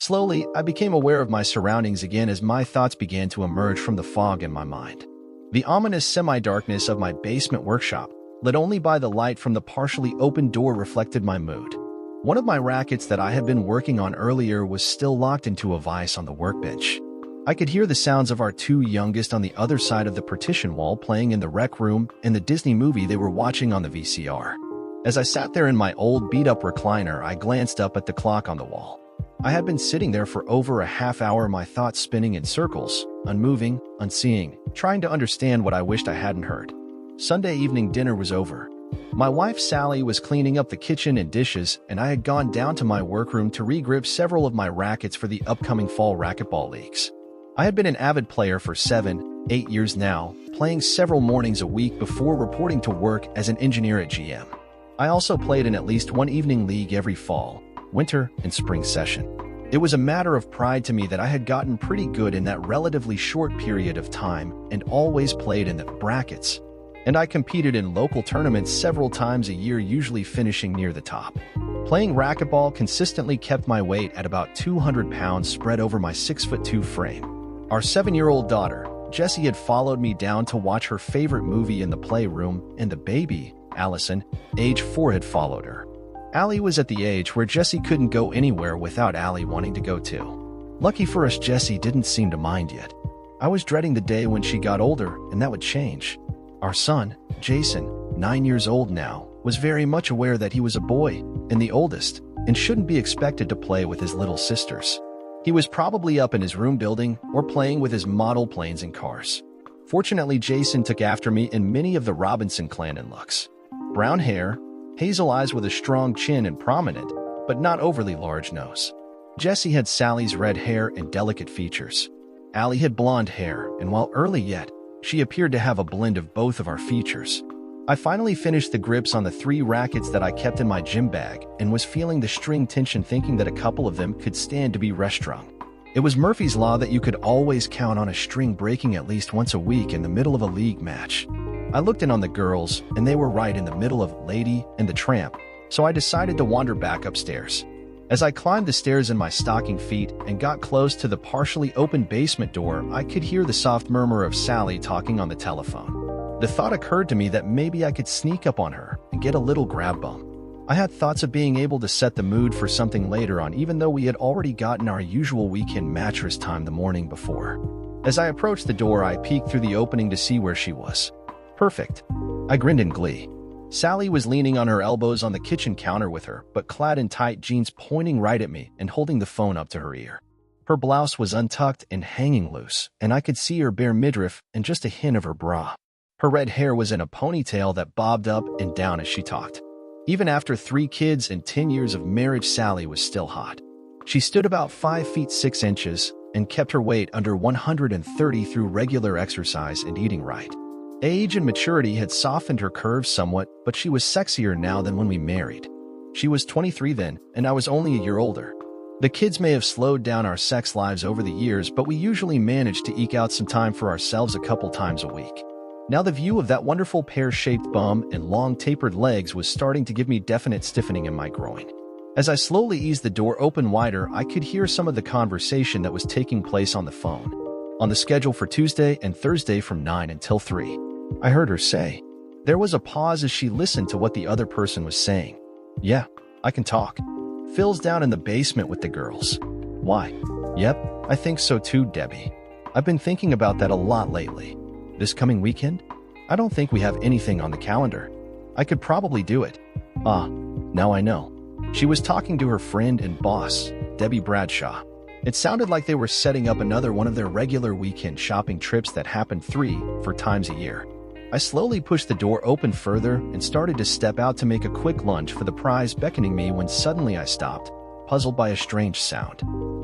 Slowly, I became aware of my surroundings again as my thoughts began to emerge from the fog in my mind. The ominous semi-darkness of my basement workshop, lit only by the light from the partially open door, reflected my mood. One of my rackets that I had been working on earlier was still locked into a vise on the workbench. I could hear the sounds of our two youngest on the other side of the partition wall playing in the rec room and the Disney movie they were watching on the VCR. As I sat there in my old beat-up recliner, I glanced up at the clock on the wall. I had been sitting there for over a half hour, my thoughts spinning in circles, unmoving, unseeing, trying to understand what I wished I hadn't heard. Sunday evening dinner was over. My wife Sally was cleaning up the kitchen and dishes, and I had gone down to my workroom to re-grip several of my rackets for the upcoming fall racquetball leagues. I had been an avid player for 7-8 years now, playing several mornings a week before reporting to work as an engineer at GM. I also played in at least one evening league every fall, winter, and spring session. It was a matter of pride to me that I had gotten pretty good in that relatively short period of time and always played in the brackets. And I competed in local tournaments several times a year, usually finishing near the top. Playing racquetball consistently kept my weight at about 200 pounds spread over my 6'2" frame. Our 7-year-old daughter, Jessie, had followed me down to watch her favorite movie in the playroom, and the baby, Allison, age 4, had followed her. Allie was at the age where Jessie couldn't go anywhere without Allie wanting to go too. Lucky for us, Jessie didn't seem to mind yet. I was dreading the day when she got older and that would change. Our son, Jason, 9 years old now, was very much aware that he was a boy, and the oldest, and shouldn't be expected to play with his little sisters. He was probably up in his room building or playing with his model planes and cars. Fortunately, Jason took after me in many of the Robinson clan looks. Brown hair, hazel eyes with a strong chin and prominent, but not overly large nose. Jessie had Sally's red hair and delicate features. Allie had blonde hair, and while early yet, she appeared to have a blend of both of our features. I finally finished the grips on the 3 rackets that I kept in my gym bag and was feeling the string tension, thinking that a couple of them could stand to be rest-strung. It was Murphy's Law that you could always count on a string breaking at least once a week in the middle of a league match. I looked in on the girls, and they were right in the middle of Lady and the Tramp, so I decided to wander back upstairs. As I climbed the stairs in my stocking feet and got close to the partially open basement door, I could hear the soft murmur of Sally talking on the telephone. The thought occurred to me that maybe I could sneak up on her and get a little grab bump. I had thoughts of being able to set the mood for something later on, even though we had already gotten our usual weekend mattress time the morning before. As I approached the door, I peeked through the opening to see where she was. Perfect. I grinned in glee. Sally was leaning on her elbows on the kitchen counter with her, but clad in tight jeans, pointing right at me and holding the phone up to her ear. Her blouse was untucked and hanging loose, and I could see her bare midriff and just a hint of her bra. Her red hair was in a ponytail that bobbed up and down as she talked. Even after 3 kids and 10 years of marriage, Sally was still hot. She stood about 5 feet 6 inches and kept her weight under 130 through regular exercise and eating right. Age and maturity had softened her curves somewhat, but she was sexier now than when we married. She was 23 then, and I was only a year older. The kids may have slowed down our sex lives over the years, but we usually managed to eke out some time for ourselves a couple times a week. Now the view of that wonderful pear-shaped bum and long tapered legs was starting to give me definite stiffening in my groin. As I slowly eased the door open wider, I could hear some of the conversation that was taking place on the phone. On the schedule for Tuesday and Thursday from 9 until 3. I heard her say. There was a pause as she listened to what the other person was saying. Yeah, I can talk. Phil's down in the basement with the girls. Why? Yep, I think so too, Debbie. I've been thinking about that a lot lately. This coming weekend? I don't think we have anything on the calendar. I could probably do it. Ah, now I know. She was talking to her friend and boss, Debbie Bradshaw. It sounded like they were setting up another one of their regular weekend shopping trips that happened 3-4 times a year. I slowly pushed the door open further and started to step out to make a quick lunge for the prize beckoning me when suddenly I stopped, puzzled by a strange sound.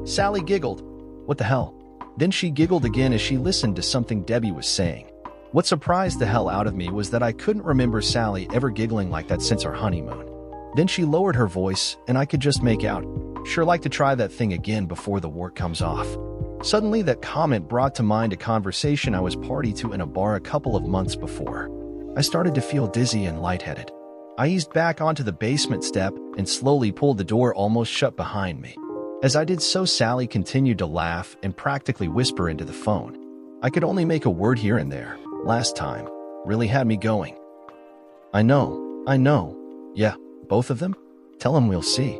Sally giggled. What the hell? Then she giggled again as she listened to something Debbie was saying. What surprised the hell out of me was that I couldn't remember Sally ever giggling like that since our honeymoon. Then she lowered her voice, and I could just make out, sure like to try that thing again before the work comes off. Suddenly, that comment brought to mind a conversation I was party to in a bar a couple of months before. I started to feel dizzy and lightheaded. I eased back onto the basement step and slowly pulled the door almost shut behind me. As I did so, Sally continued to laugh and practically whisper into the phone. I could only make a word here and there. Last time really had me going. I know. Yeah, both of them? Tell them we'll see.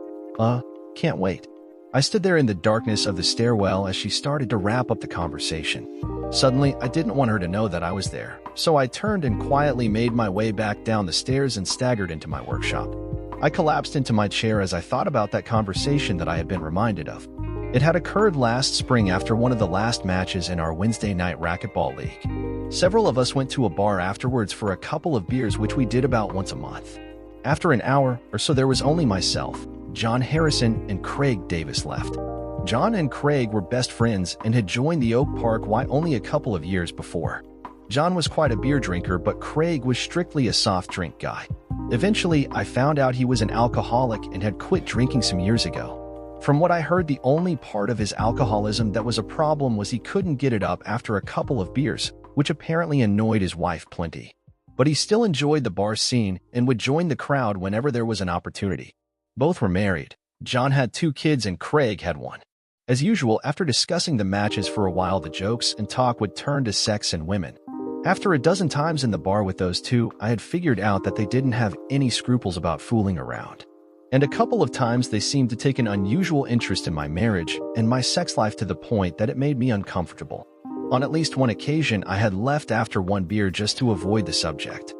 Can't wait. I stood there in the darkness of the stairwell as she started to wrap up the conversation. Suddenly, I didn't want her to know that I was there, so I turned and quietly made my way back down the stairs and staggered into my workshop. I collapsed into my chair as I thought about that conversation that I had been reminded of. It had occurred last spring after one of the last matches in our Wednesday night racquetball league. Several of us went to a bar afterwards for a couple of beers, which we did about once a month. After an hour or so, there was only myself, John Harrison, and Craig Davis left. John and Craig were best friends and had joined the Oak Park Y only a couple of years before. John was quite a beer drinker, but Craig was strictly a soft drink guy. Eventually, I found out he was an alcoholic and had quit drinking some years ago. From what I heard, the only part of his alcoholism that was a problem was he couldn't get it up after a couple of beers, which apparently annoyed his wife plenty. But he still enjoyed the bar scene and would join the crowd whenever there was an opportunity. Both were married. John had 2 kids and Craig had 1. As usual, after discussing the matches for a while, the jokes and talk would turn to sex and women. After a dozen times in the bar with those 2, I had figured out that they didn't have any scruples about fooling around. And a couple of times they seemed to take an unusual interest in my marriage and my sex life to the point that it made me uncomfortable. On at least one occasion, I had left after 1 beer just to avoid the subject.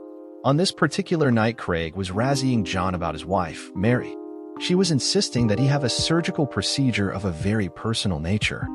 On this particular night, Craig was razzying John about his wife, Mary. She was insisting that he have a surgical procedure of a very personal nature.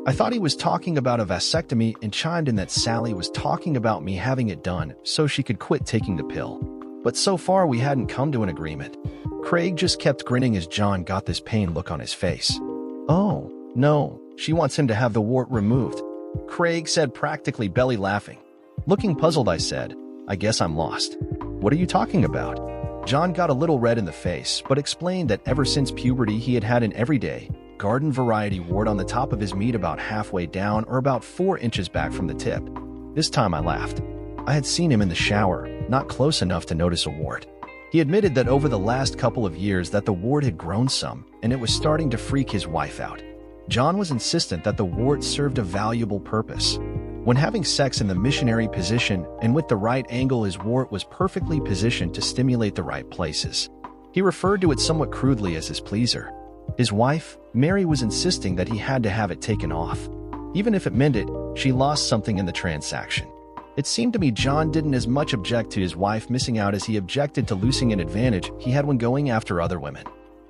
I thought he was talking about a vasectomy and chimed in that Sally was talking about me having it done so she could quit taking the pill. But so far we hadn't come to an agreement. Craig just kept grinning as John got this pain look on his face. Oh, no, she wants him to have the wart removed, Craig said, practically belly laughing. Looking puzzled, I said, I guess I'm lost. What are you talking about? John got a little red in the face, but explained that ever since puberty he had had an everyday, garden variety wart on the top of his meat about halfway down or about 4 inches back from the tip. This time I laughed. I had seen him in the shower, not close enough to notice a wart. He admitted that over the last couple of years that the wart had grown some, and it was starting to freak his wife out. John was insistent that the wart served a valuable purpose. When having sex in the missionary position and with the right angle, his wart was perfectly positioned to stimulate the right places. He referred to it somewhat crudely as his pleaser. His wife, Mary, was insisting that he had to have it taken off. Even if it meant it, she lost something in the transaction. It seemed to me John didn't as much object to his wife missing out as he objected to losing an advantage he had when going after other women.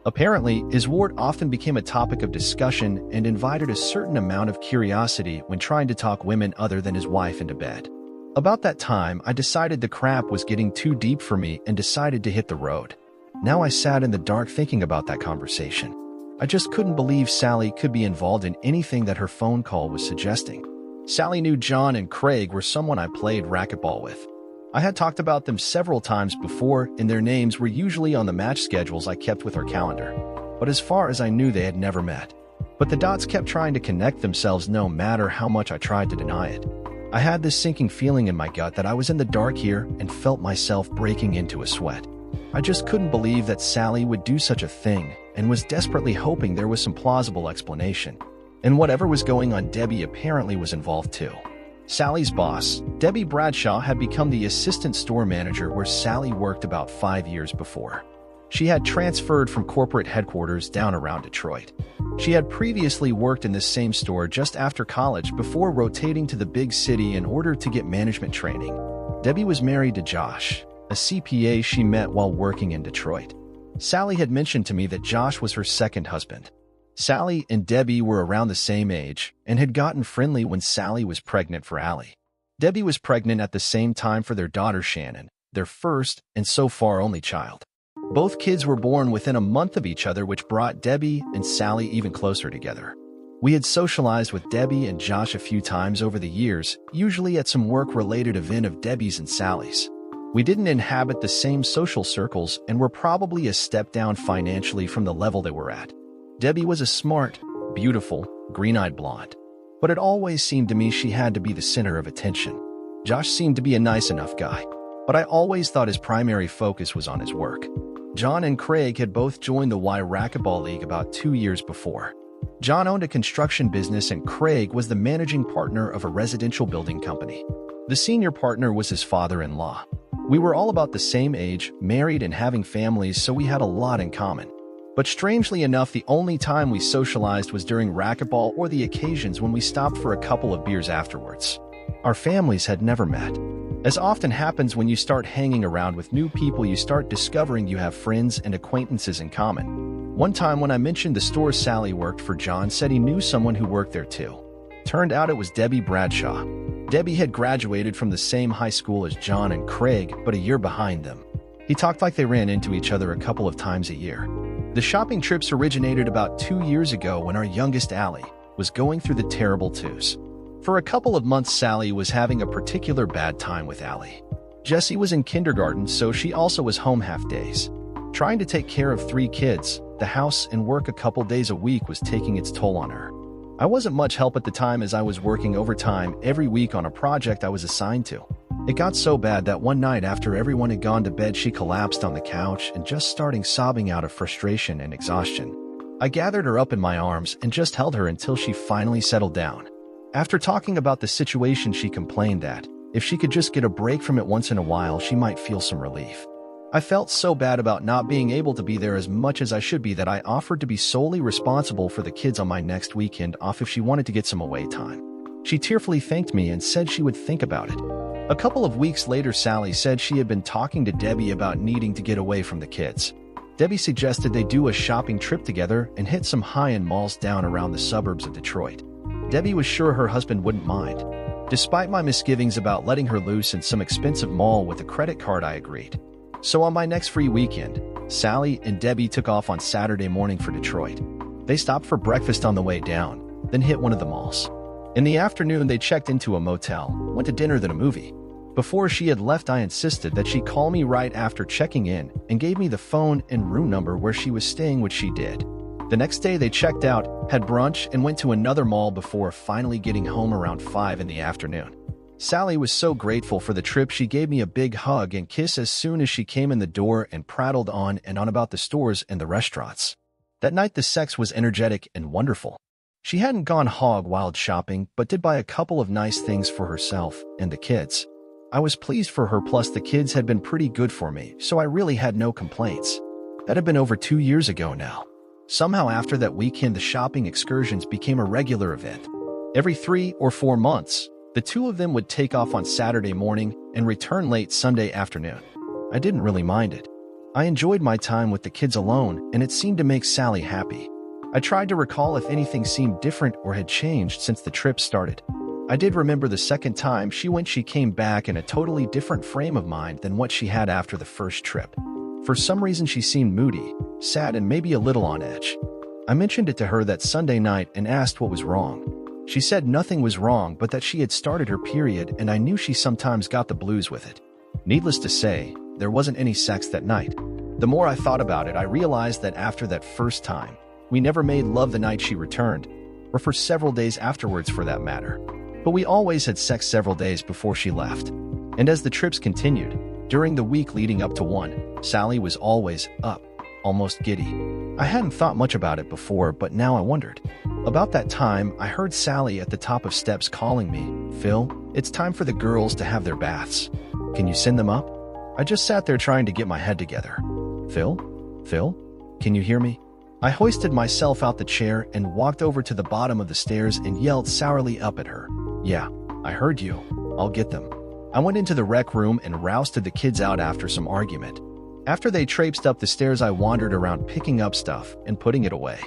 Apparently, his wart often became a topic of discussion and invited a certain amount of curiosity when trying to talk women other than his wife into bed. About that time, I decided the crap was getting too deep for me and decided to hit the road. Now I sat in the dark thinking about that conversation. I just couldn't believe Sally could be involved in anything that her phone call was suggesting. Sally knew John and Craig were someone I played racquetball with. I had talked about them several times before, and their names were usually on the match schedules I kept with her calendar. But as far as I knew, they had never met. But the dots kept trying to connect themselves no matter how much I tried to deny it. I had this sinking feeling in my gut that I was in the dark here and felt myself breaking into a sweat. I just couldn't believe that Sally would do such a thing and was desperately hoping there was some plausible explanation. And whatever was going on, Debbie apparently was involved too. Sally's boss, Debbie Bradshaw, had become the assistant store manager where Sally worked about 5 years before. She had transferred from corporate headquarters down around Detroit. She had previously worked in this same store just after college before rotating to the big city in order to get management training. Debbie was married to Josh, a CPA she met while working in Detroit. Sally had mentioned to me that Josh was her second husband. Sally and Debbie were around the same age and had gotten friendly when Sally was pregnant for Allie. Debbie was pregnant at the same time for their daughter Shannon, their first and so far only child. Both kids were born within a month of each other, which brought Debbie and Sally even closer together. We had socialized with Debbie and Josh a few times over the years, usually at some work-related event of Debbie's and Sally's. We didn't inhabit the same social circles and were probably a step down financially from the level they were at. Debbie was a smart, beautiful, green-eyed blonde. But it always seemed to me she had to be the center of attention. Josh seemed to be a nice enough guy, but I always thought his primary focus was on his work. John and Craig had both joined the Y Racquetball League about 2 years before. John owned a construction business and Craig was the managing partner of a residential building company. The senior partner was his father-in-law. We were all about the same age, married and having families, so we had a lot in common. But strangely enough, the only time we socialized was during racquetball or the occasions when we stopped for a couple of beers afterwards. Our families had never met. As often happens when you start hanging around with new people, you start discovering you have friends and acquaintances in common. One time when I mentioned the store Sally worked for, John said he knew someone who worked there too. Turned out it was Debbie Bradshaw. Debbie had graduated from the same high school as John and Craig, but a year behind them. He talked like they ran into each other a couple of times a year. The shopping trips originated about 2 years ago when our youngest, Allie, was going through the terrible twos. For a couple of months, Sally was having a particular bad time with Allie. Jessie was in kindergarten, so she also was home half days. Trying to take care of 3 kids, the house, and work a couple days a week was taking its toll on her. I wasn't much help at the time as I was working overtime every week on a project I was assigned to. It got so bad that one night after everyone had gone to bed, she collapsed on the couch and just started sobbing out of frustration and exhaustion. I gathered her up in my arms and just held her until she finally settled down. After talking about the situation, she complained that if she could just get a break from it once in a while, she might feel some relief. I felt so bad about not being able to be there as much as I should be that I offered to be solely responsible for the kids on my next weekend off if she wanted to get some away time. She tearfully thanked me and said she would think about it. A couple of weeks later, Sally said she had been talking to Debbie about needing to get away from the kids. Debbie suggested they do a shopping trip together and hit some high-end malls down around the suburbs of Detroit. Debbie was sure her husband wouldn't mind. Despite my misgivings about letting her loose in some expensive mall with a credit card, I agreed. So on my next free weekend, Sally and Debbie took off on Saturday morning for Detroit. They stopped for breakfast on the way down, then hit one of the malls. In the afternoon, they checked into a motel, went to dinner, then a movie. Before she had left, I insisted that she call me right after checking in and gave me the phone and room number where she was staying, which she did. The next day, they checked out, had brunch, and went to another mall before finally getting home around 5 in the afternoon. Sally was so grateful for the trip, she gave me a big hug and kiss as soon as she came in the door and prattled on and on about the stores and the restaurants. That night, the sex was energetic and wonderful. She hadn't gone hog wild shopping, but did buy a couple of nice things for herself and the kids. I was pleased for her, plus the kids had been pretty good for me, so I really had no complaints. That had been over 2 years ago now. Somehow after that weekend, the shopping excursions became a regular event. Every 3 or 4 months, the two of them would take off on Saturday morning and return late Sunday afternoon. I didn't really mind it. I enjoyed my time with the kids alone, and it seemed to make Sally happy. I tried to recall if anything seemed different or had changed since the trip started. I did remember the second time she went, she came back in a totally different frame of mind than what she had after the first trip. For some reason, she seemed moody, sad, and maybe a little on edge. I mentioned it to her that Sunday night and asked what was wrong. She said nothing was wrong, but that she had started her period, and I knew she sometimes got the blues with it. Needless to say, there wasn't any sex that night. The more I thought about it, I realized that after that first time, we never made love the night she returned, or for several days afterwards for that matter. But we always had sex several days before she left. And as the trips continued, during the week leading up to one, Sally was always up, almost giddy. I hadn't thought much about it before, but now I wondered. About that time, I heard Sally at the top of steps calling me, "Phil, it's time for the girls to have their baths. Can you send them up?" I just sat there trying to get my head together. "Phil? Phil? Can you hear me?" I hoisted myself out the chair and walked over to the bottom of the stairs and yelled sourly up at her, "Yeah, I heard you. I'll get them." I went into the rec room and rousted the kids out after some argument. After they traipsed up the stairs, I wandered around picking up stuff and putting it away,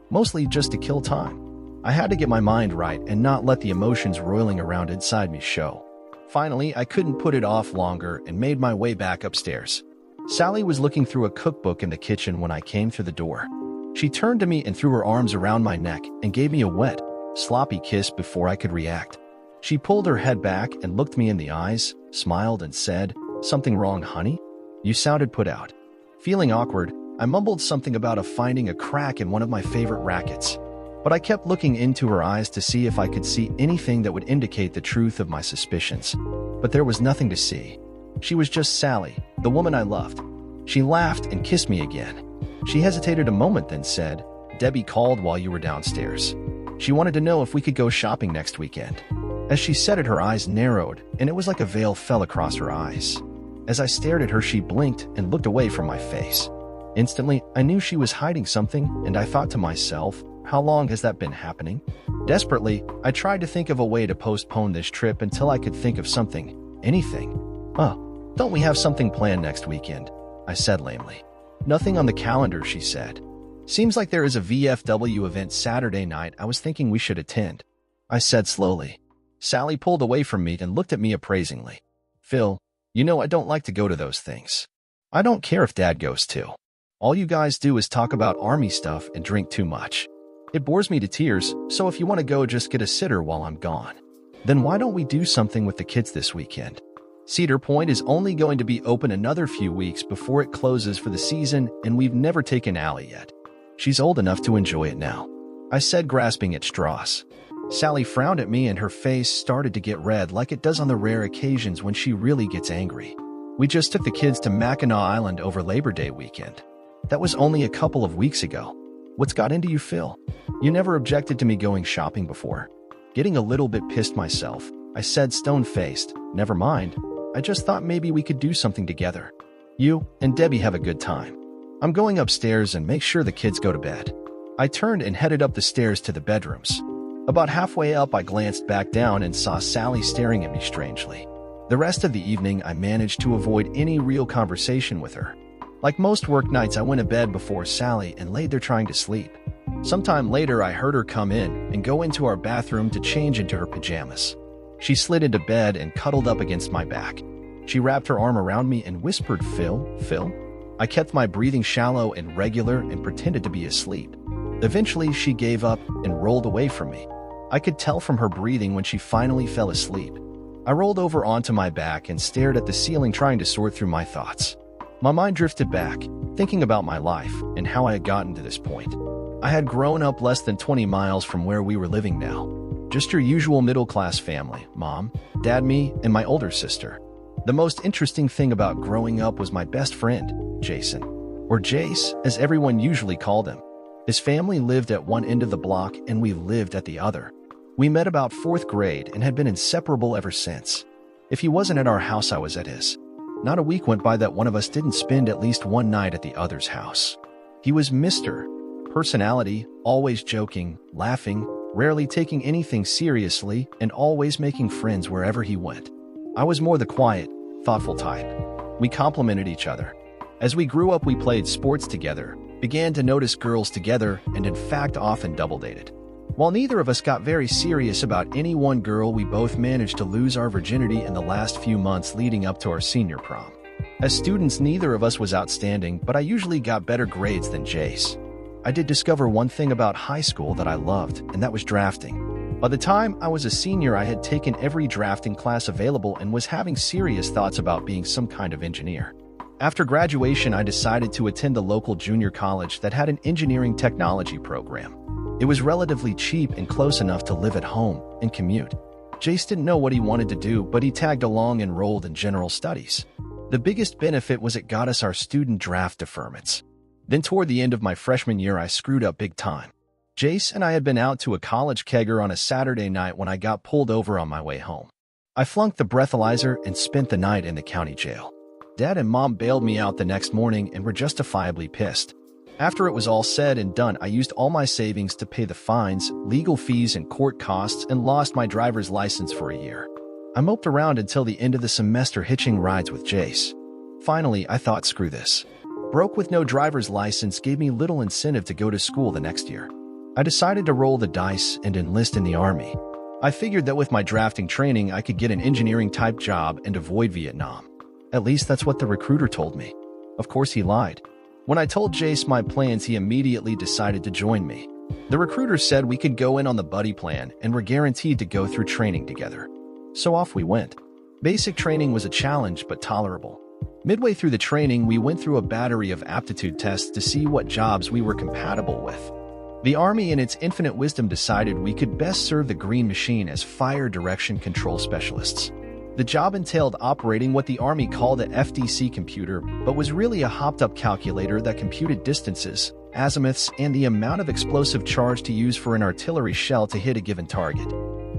mostly just to kill time. I had to get my mind right and not let the emotions roiling around inside me show. Finally, I couldn't put it off longer and made my way back upstairs. Sally was looking through a cookbook in the kitchen when I came through the door. She turned to me and threw her arms around my neck and gave me a wet, sloppy kiss before I could react. She pulled her head back and looked me in the eyes, smiled, and said, "Something wrong, honey? You sounded put out." Feeling awkward, I mumbled something about finding a crack in one of my favorite rackets. But I kept looking into her eyes to see if I could see anything that would indicate the truth of my suspicions. But there was nothing to see. She was just Sally, the woman I loved. She laughed and kissed me again. She hesitated a moment, then said, Debbie called while you were downstairs. She wanted to know if we could go shopping next weekend." As she said it, her eyes narrowed, and it was like a veil fell across her eyes. As I stared at her, she blinked and looked away from my face. Instantly, I knew she was hiding something, and I thought to myself, how long has that been happening? Desperately, I tried to think of a way to postpone this trip until I could think of something, anything. Don't we have something planned next weekend?" I said lamely. "Nothing on the calendar," she said. "Seems like there is a VFW event Saturday night I was thinking we should attend," I said slowly. Sally pulled away from me and looked at me appraisingly. "Phil, you know I don't like to go to those things. I don't care if Dad goes too. All you guys do is talk about Army stuff and drink too much. It bores me to tears, so if you want to go, just get a sitter while I'm gone. Then why don't we do something with the kids this weekend? Cedar Point is only going to be open another few weeks before it closes for the season, and we've never taken Allie yet. She's old enough to enjoy it now," I said, grasping at straws. Sally frowned at me and her face started to get red like it does on the rare occasions when she really gets angry. "We just took the kids to Mackinac Island over Labor Day weekend. That was only a couple of weeks ago. What's got into you, Phil? You never objected to me going shopping before." Getting a little bit pissed myself, I said stone-faced, "Never mind. I just thought maybe we could do something together. You and Debbie have a good time. I'm going upstairs and make sure the kids go to bed." I turned and headed up the stairs to the bedrooms. About halfway up, I glanced back down and saw Sally staring at me strangely. The rest of the evening, I managed to avoid any real conversation with her. Like most work nights, I went to bed before Sally and laid there trying to sleep. Sometime later, I heard her come in and go into our bathroom to change into her pajamas. She slid into bed and cuddled up against my back. She wrapped her arm around me and whispered, "Phil, Phil." I kept my breathing shallow and regular and pretended to be asleep. Eventually, she gave up and rolled away from me. I could tell from her breathing when she finally fell asleep. I rolled over onto my back and stared at the ceiling, trying to sort through my thoughts. My mind drifted back, thinking about my life and how I had gotten to this point. I had grown up less than 20 miles from where we were living now. Just your usual middle-class family, Mom, Dad, me, and my older sister. The most interesting thing about growing up was my best friend, Jason, or Jace, as everyone usually called him. His family lived at one end of the block and we lived at the other. We met about 4th grade and had been inseparable ever since. If he wasn't at our house, I was at his. Not a week went by that one of us didn't spend at least one night at the other's house. He was Mr. Personality, always joking, laughing, rarely taking anything seriously, and always making friends wherever he went. I was more the quiet, thoughtful type. We complemented each other. As we grew up, we played sports together, began to notice girls together, and in fact often double-dated. While neither of us got very serious about any one girl, we both managed to lose our virginity in the last few months leading up to our senior prom. As students, neither of us was outstanding, but I usually got better grades than Jace. I did discover one thing about high school that I loved, and that was drafting. By the time I was a senior, I had taken every drafting class available and was having serious thoughts about being some kind of engineer. After graduation, I decided to attend the local junior college that had an engineering technology program. It was relatively cheap and close enough to live at home and commute. Jace didn't know what he wanted to do, but he tagged along and enrolled in general studies. The biggest benefit was it got us our student draft deferments. Then toward the end of my freshman year, I screwed up big time. Jace and I had been out to a college kegger on a Saturday night when I got pulled over on my way home. I flunked the breathalyzer and spent the night in the county jail. Dad and Mom bailed me out the next morning and were justifiably pissed. After it was all said and done, I used all my savings to pay the fines, legal fees, and court costs and lost my driver's license for a year. I moped around until the end of the semester hitching rides with Jace. Finally, I thought, screw this. Broke with no driver's license gave me little incentive to go to school the next year. I decided to roll the dice and enlist in the Army. I figured that with my drafting training, I could get an engineering-type job and avoid Vietnam. At least that's what the recruiter told me. Of course, he lied. When I told Jace my plans, he immediately decided to join me. The recruiter said we could go in on the buddy plan and were guaranteed to go through training together. So off we went. Basic training was a challenge, but tolerable. Midway through the training, we went through a battery of aptitude tests to see what jobs we were compatible with. The Army, in its infinite wisdom, decided we could best serve the Green Machine as fire direction control specialists. The job entailed operating what the Army called a FDC computer, but was really a hopped-up calculator that computed distances, azimuths, and the amount of explosive charge to use for an artillery shell to hit a given target.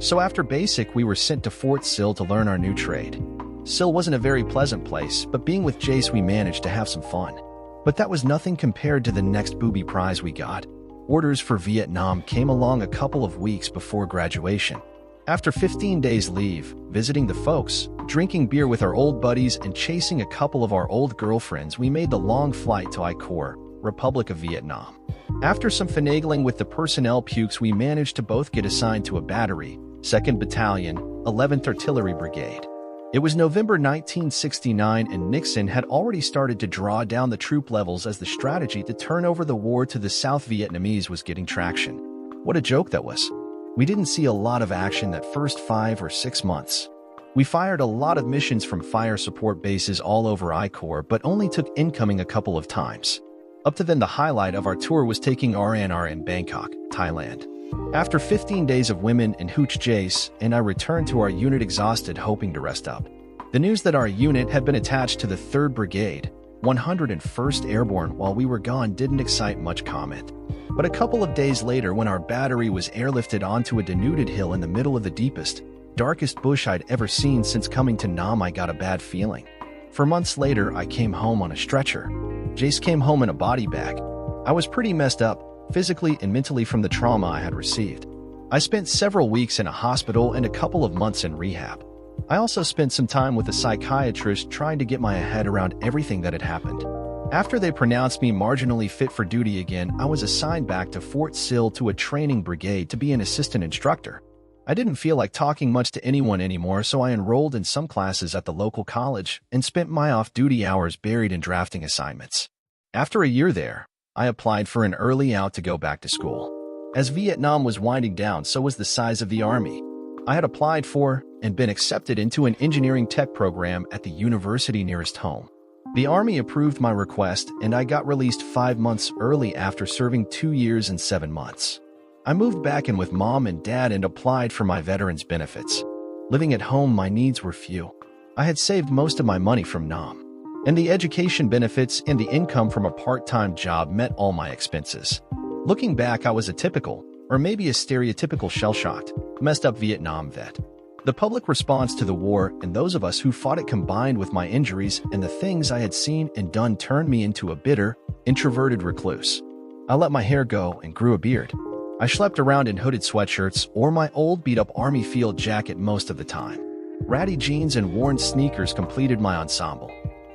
So after basic, we were sent to Fort Sill to learn our new trade. Sill wasn't a very pleasant place, but being with Jace we managed to have some fun. But that was nothing compared to the next booby prize we got. Orders for Vietnam came along a couple of weeks before graduation. After 15 days leave, visiting the folks, drinking beer with our old buddies, and chasing a couple of our old girlfriends, we made the long flight to AITA, Republic of Vietnam. After some finagling with the personnel pukes, we managed to both get assigned to a battery, 2nd Battalion, 11th Artillery Brigade. It was November 1969, and Nixon had already started to draw down the troop levels as the strategy to turn over the war to the South Vietnamese was getting traction. What a joke that was. We didn't see a lot of action that first 5 or 6 months. We fired a lot of missions from fire support bases all over AITA, but only took incoming a couple of times. Up to then, the highlight of our tour was taking RNR in Bangkok, Thailand. After 15 days of women and hooch Jace and I returned to our unit exhausted, hoping to rest up. The news that our unit had been attached to the 3rd Brigade, 101st Airborne while we were gone didn't excite much comment. But a couple of days later, when our battery was airlifted onto a denuded hill in the middle of the deepest, darkest bush I'd ever seen since coming to Nam, I got a bad feeling. For months later, I came home on a stretcher. Jace came home in a body bag. I was pretty messed up, physically and mentally, from the trauma I had received. I spent several weeks in a hospital and a couple of months in rehab. I also spent some time with a psychiatrist trying to get my head around everything that had happened. After they pronounced me marginally fit for duty again, I was assigned back to Fort Sill to a training brigade to be an assistant instructor. I didn't feel like talking much to anyone anymore, so I enrolled in some classes at the local college and spent my off-duty hours buried in drafting assignments. After a year there, I applied for an early out to go back to school. As Vietnam was winding down, so was the size of the Army. I had applied for and been accepted into an engineering tech program at the university nearest home. The Army approved my request, and I got released 5 months early after serving 2 years and 7 months. I moved back in with Mom and Dad and applied for my veterans benefits. Living at home, my needs were few. I had saved most of my money from Nam, and the education benefits and the income from a part-time job met all my expenses. Looking back, I was a typical, or maybe a stereotypical shell-shocked, messed-up Vietnam vet. The public response to the war and those of us who fought it, combined with my injuries and the things I had seen and done, turned me into a bitter, introverted recluse. I let my hair go and grew a beard. I schlepped around in hooded sweatshirts or my old beat-up Army field jacket most of the time. Ratty jeans and worn sneakers completed my ensemble.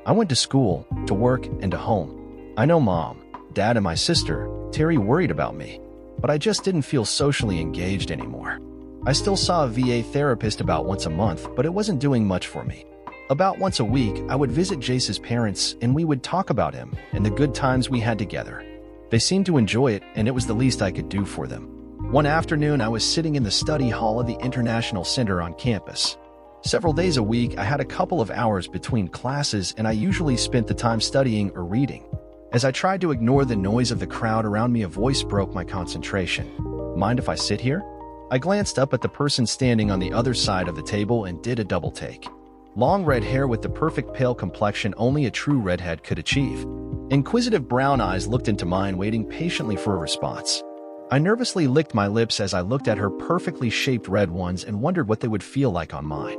I went to school, to work, and to home. I know Mom, Dad, and my sister, Terry, worried about me, but I just didn't feel socially engaged anymore. I still saw a VA therapist about once a month, but it wasn't doing much for me. About once a week, I would visit Jace's parents, and we would talk about him and the good times we had together. They seemed to enjoy it, and it was the least I could do for them. One afternoon, I was sitting in the study hall of the International Center on campus. Several days a week, I had a couple of hours between classes, and I usually spent the time studying or reading. As I tried to ignore the noise of the crowd around me, a voice broke my concentration. "Mind if I sit here?" I glanced up at the person standing on the other side of the table and did a double take. Long red hair with the perfect pale complexion only a true redhead could achieve. Inquisitive brown eyes looked into mine, waiting patiently for a response. I nervously licked my lips as I looked at her perfectly shaped red ones and wondered what they would feel like on mine.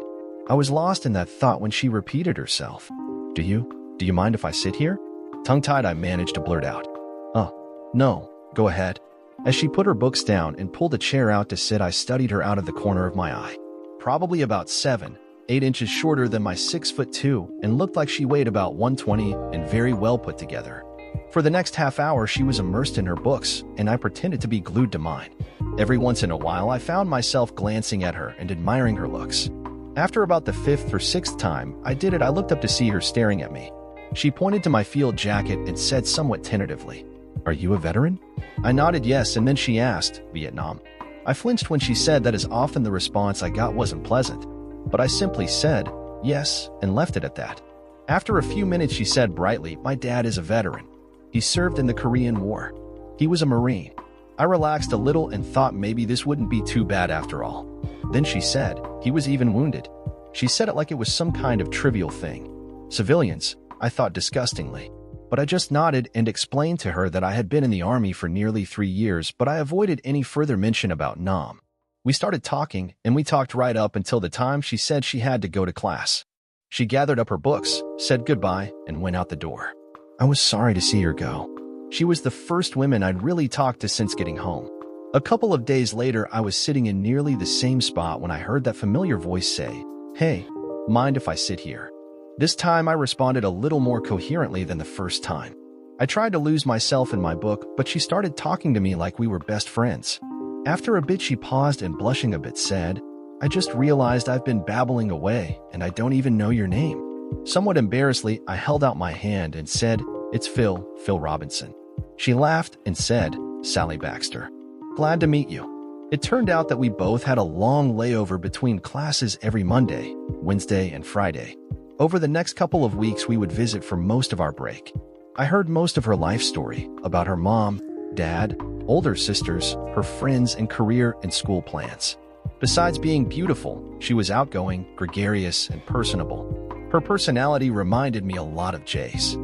I was lost in that thought when she repeated herself. Do you mind if I sit here?" Tongue-tied, I managed to blurt out, "Oh, no, go ahead." As she put her books down and pulled a chair out to sit, I studied her out of the corner of my eye. Probably about 7-8 inches shorter than my 6'2", and looked like she weighed about 120 and very well put together. For the next half hour, she was immersed in her books, and I pretended to be glued to mine. Every once in a while, I found myself glancing at her and admiring her looks. After about the 5th or 6th time I did it, I looked up to see her staring at me. She pointed to my field jacket and said somewhat tentatively, "Are you a veteran?" I nodded yes, and then she asked, "Vietnam?" I flinched when she said that, as often the response I got wasn't pleasant, but I simply said, "Yes," and left it at that. After a few minutes, she said brightly, "My dad is a veteran. He served in the Korean War. He was a Marine." I relaxed a little and thought maybe this wouldn't be too bad after all. Then she said, "He was even wounded." She said it like it was some kind of trivial thing. Civilians, I thought disgustingly. but I just nodded and explained to her that I had been in the army for nearly 3 years, but I avoided any further mention about Nam. We started talking, and we talked right up until the time she said she had to go to class. She gathered up her books, said goodbye, and went out the door. I was sorry to see her go. She was the first woman I'd really talked to since getting home. A couple of days later, I was sitting in nearly the same spot when I heard that familiar voice say, "Hey, mind if I sit here?" This time I responded a little more coherently than the first time. I tried to lose myself in my book, but she started talking to me like we were best friends. After a bit she paused and, blushing a bit, said, "I just realized I've been babbling away and I don't even know your name." Somewhat embarrassedly, I held out my hand and said, "It's Phil Robinson." She laughed and said, "Sally Baxter. Glad to meet you." It turned out that we both had a long layover between classes every Monday, Wednesday, and Friday. Over the next couple of weeks, we would visit for most of our break. I heard most of her life story about her mom, dad, older sisters, her friends, and career and school plans. Besides being beautiful, she was outgoing, gregarious, and personable. Her personality reminded me a lot of Jay's.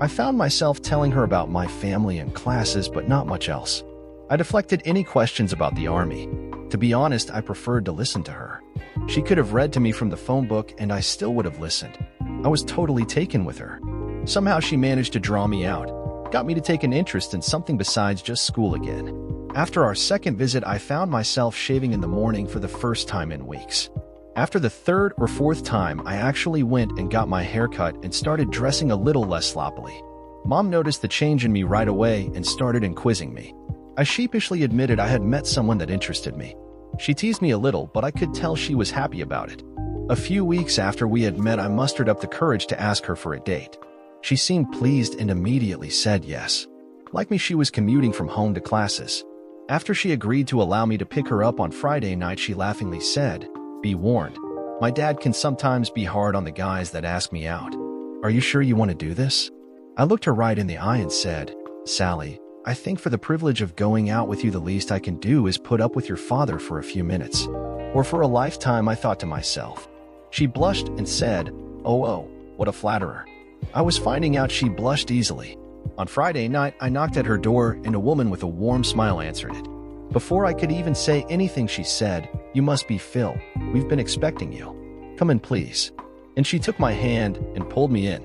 I found myself telling her about my family and classes, but not much else. I deflected any questions about the army. To be honest, I preferred to listen to her. She could have read to me from the phone book and I still would have listened. I was totally taken with her. Somehow she managed to draw me out, got me to take an interest in something besides just school again. After our second visit, I found myself shaving in the morning for the first time in weeks. After the third or fourth time, I actually went and got my hair cut and started dressing a little less sloppily. Mom noticed the change in me right away and started inquisiting me. I sheepishly admitted I had met someone that interested me. She teased me a little, but I could tell she was happy about it. A few weeks after we had met, I mustered up the courage to ask her for a date. She seemed pleased and immediately said yes. Like me, she was commuting from home to classes. After she agreed to allow me to pick her up on Friday night, she laughingly said, "Be warned, my dad can sometimes be hard on the guys that ask me out. Are you sure you want to do this?" I looked her right in the eye and said, "Sally, I think for the privilege of going out with you, the least I can do is put up with your father for a few minutes. Or for a lifetime," I thought to myself. She blushed and said, Oh, what a flatterer." I was finding out she blushed easily. On Friday night, I knocked at her door and a woman with a warm smile answered it. Before I could even say anything, she said, "You must be Phil. We've been expecting you. Come in, please." And she took my hand and pulled me in.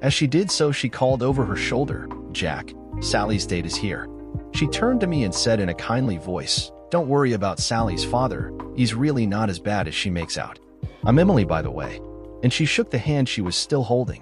As she did so, she called over her shoulder, "Jack, Sally's date is here." She turned to me and said in a kindly voice, "Don't worry about Sally's father. He's really not as bad as she makes out. I'm Emily, by the way." And she shook the hand she was still holding.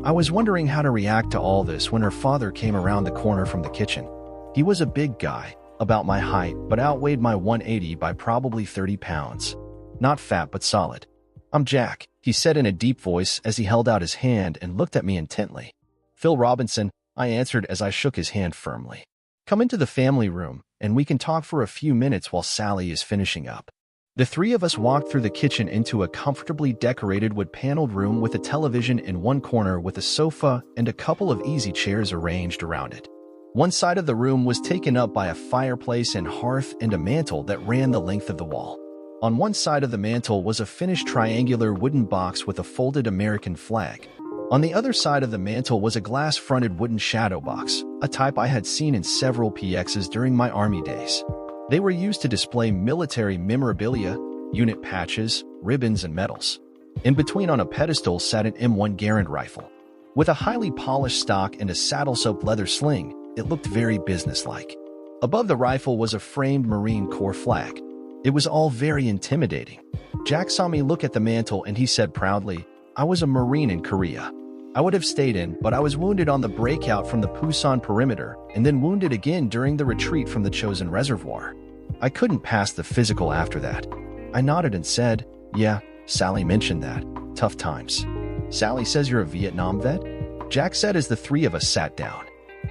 I was wondering how to react to all this when her father came around the corner from the kitchen. He was a big guy, about my height, but outweighed my 180 by probably 30 pounds. Not fat, but solid. "I'm Jack," he said in a deep voice as he held out his hand and looked at me intently. "Phil Robinson," I answered as I shook his hand firmly. "Come into the family room, and we can talk for a few minutes while Sally is finishing up." The three of us walked through the kitchen into a comfortably decorated wood-paneled room with a television in one corner with a sofa and a couple of easy chairs arranged around it. One side of the room was taken up by a fireplace and hearth and a mantel that ran the length of the wall. On one side of the mantel was a finished triangular wooden box with a folded American flag. On the other side of the mantel was a glass-fronted wooden shadow box, a type I had seen in several PXs during my army days. They were used to display military memorabilia, unit patches, ribbons, and medals. In between on a pedestal sat an M1 Garand rifle. With a highly polished stock and a saddle-soaked leather sling, it looked very businesslike. Above the rifle was a framed Marine Corps flag. It was all very intimidating. Jack saw me look at the mantel and he said proudly, "I was a Marine in Korea. I would have stayed in, but I was wounded on the breakout from the Pusan perimeter and then wounded again during the retreat from the Chosin Reservoir. I couldn't pass the physical after that." I nodded and said, "Yeah, Sally mentioned that. Tough times." "Sally says you're a Vietnam vet?" Jack said as the three of us sat down.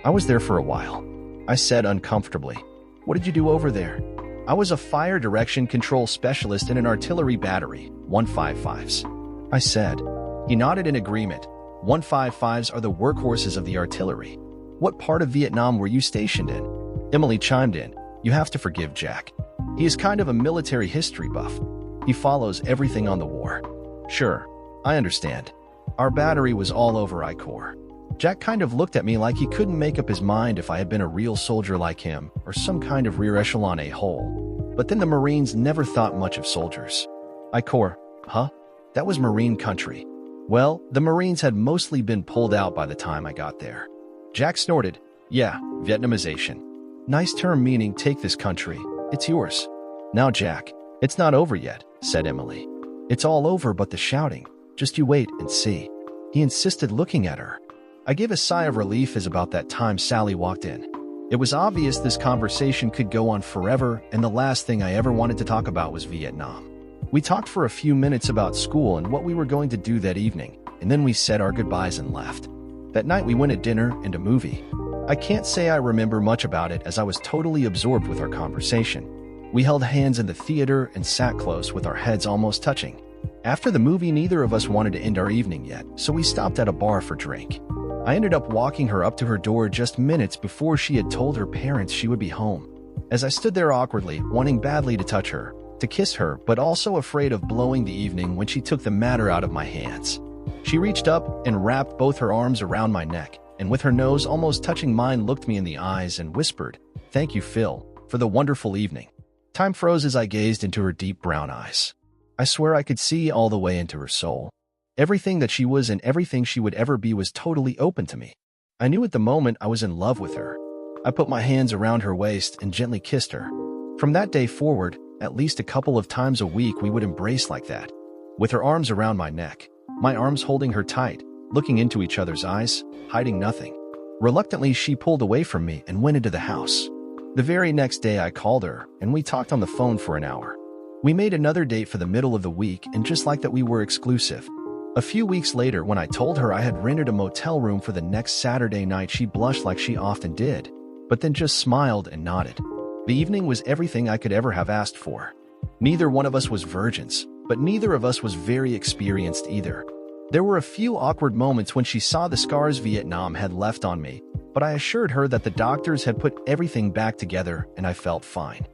"I was there for a while," I said uncomfortably. "What did you do over there?" "I was a fire direction control specialist in an artillery battery, 155s. I said. He nodded in agreement. 155s are the workhorses of the artillery. "What part of Vietnam were you stationed in?" Emily chimed in. "You have to forgive Jack. He is kind of a military history buff. He follows everything on the war." "Sure, I understand. Our battery was all over I Corps. Jack kind of looked at me like he couldn't make up his mind if I had been a real soldier like him or some kind of rear echelon a-hole. But then the Marines never thought much of soldiers. Huh? That was Marine country. Well, the Marines had mostly been pulled out by the time I got there. Jack snorted. Yeah, Vietnamization. Nice term meaning take this country. It's yours. Now, Jack, it's not over yet, said Emily. It's all over but the shouting. Just you wait and see. He insisted, looking at her. I gave a sigh of relief as about that time Sally walked in. It was obvious this conversation could go on forever, and the last thing I ever wanted to talk about was Vietnam. We talked for a few minutes about school and what we were going to do that evening, and then we said our goodbyes and left. That night we went to dinner and a movie. I can't say I remember much about it as I was totally absorbed with our conversation. We held hands in the theater and sat close with our heads almost touching. After the movie, neither of us wanted to end our evening yet, so we stopped at a bar for a drink. I ended up walking her up to her door just minutes before she had told her parents she would be home. As I stood there awkwardly, wanting badly to touch her, to kiss her, but also afraid of blowing the evening when she took the matter out of my hands. She reached up and wrapped both her arms around my neck, and with her nose almost touching mine looked me in the eyes and whispered, "Thank you, Phil, for the wonderful evening." Time froze as I gazed into her deep brown eyes. I swear I could see all the way into her soul. Everything that she was and everything she would ever be was totally open to me. I knew at the moment I was in love with her. I put my hands around her waist and gently kissed her. From that day forward, at least a couple of times a week we would embrace like that, with her arms around my neck, my arms holding her tight, looking into each other's eyes, hiding nothing. Reluctantly, she pulled away from me and went into the house. The very next day I called her, and we talked on the phone for an hour. We made another date for the middle of the week, and just like that we were exclusive. A few weeks later, when I told her I had rented a motel room for the next Saturday night, she blushed like she often did, but then just smiled and nodded. The evening was everything I could ever have asked for. Neither one of us was virgins, but neither of us was very experienced either. There were a few awkward moments when she saw the scars Vietnam had left on me, but I assured her that the doctors had put everything back together and I felt fine.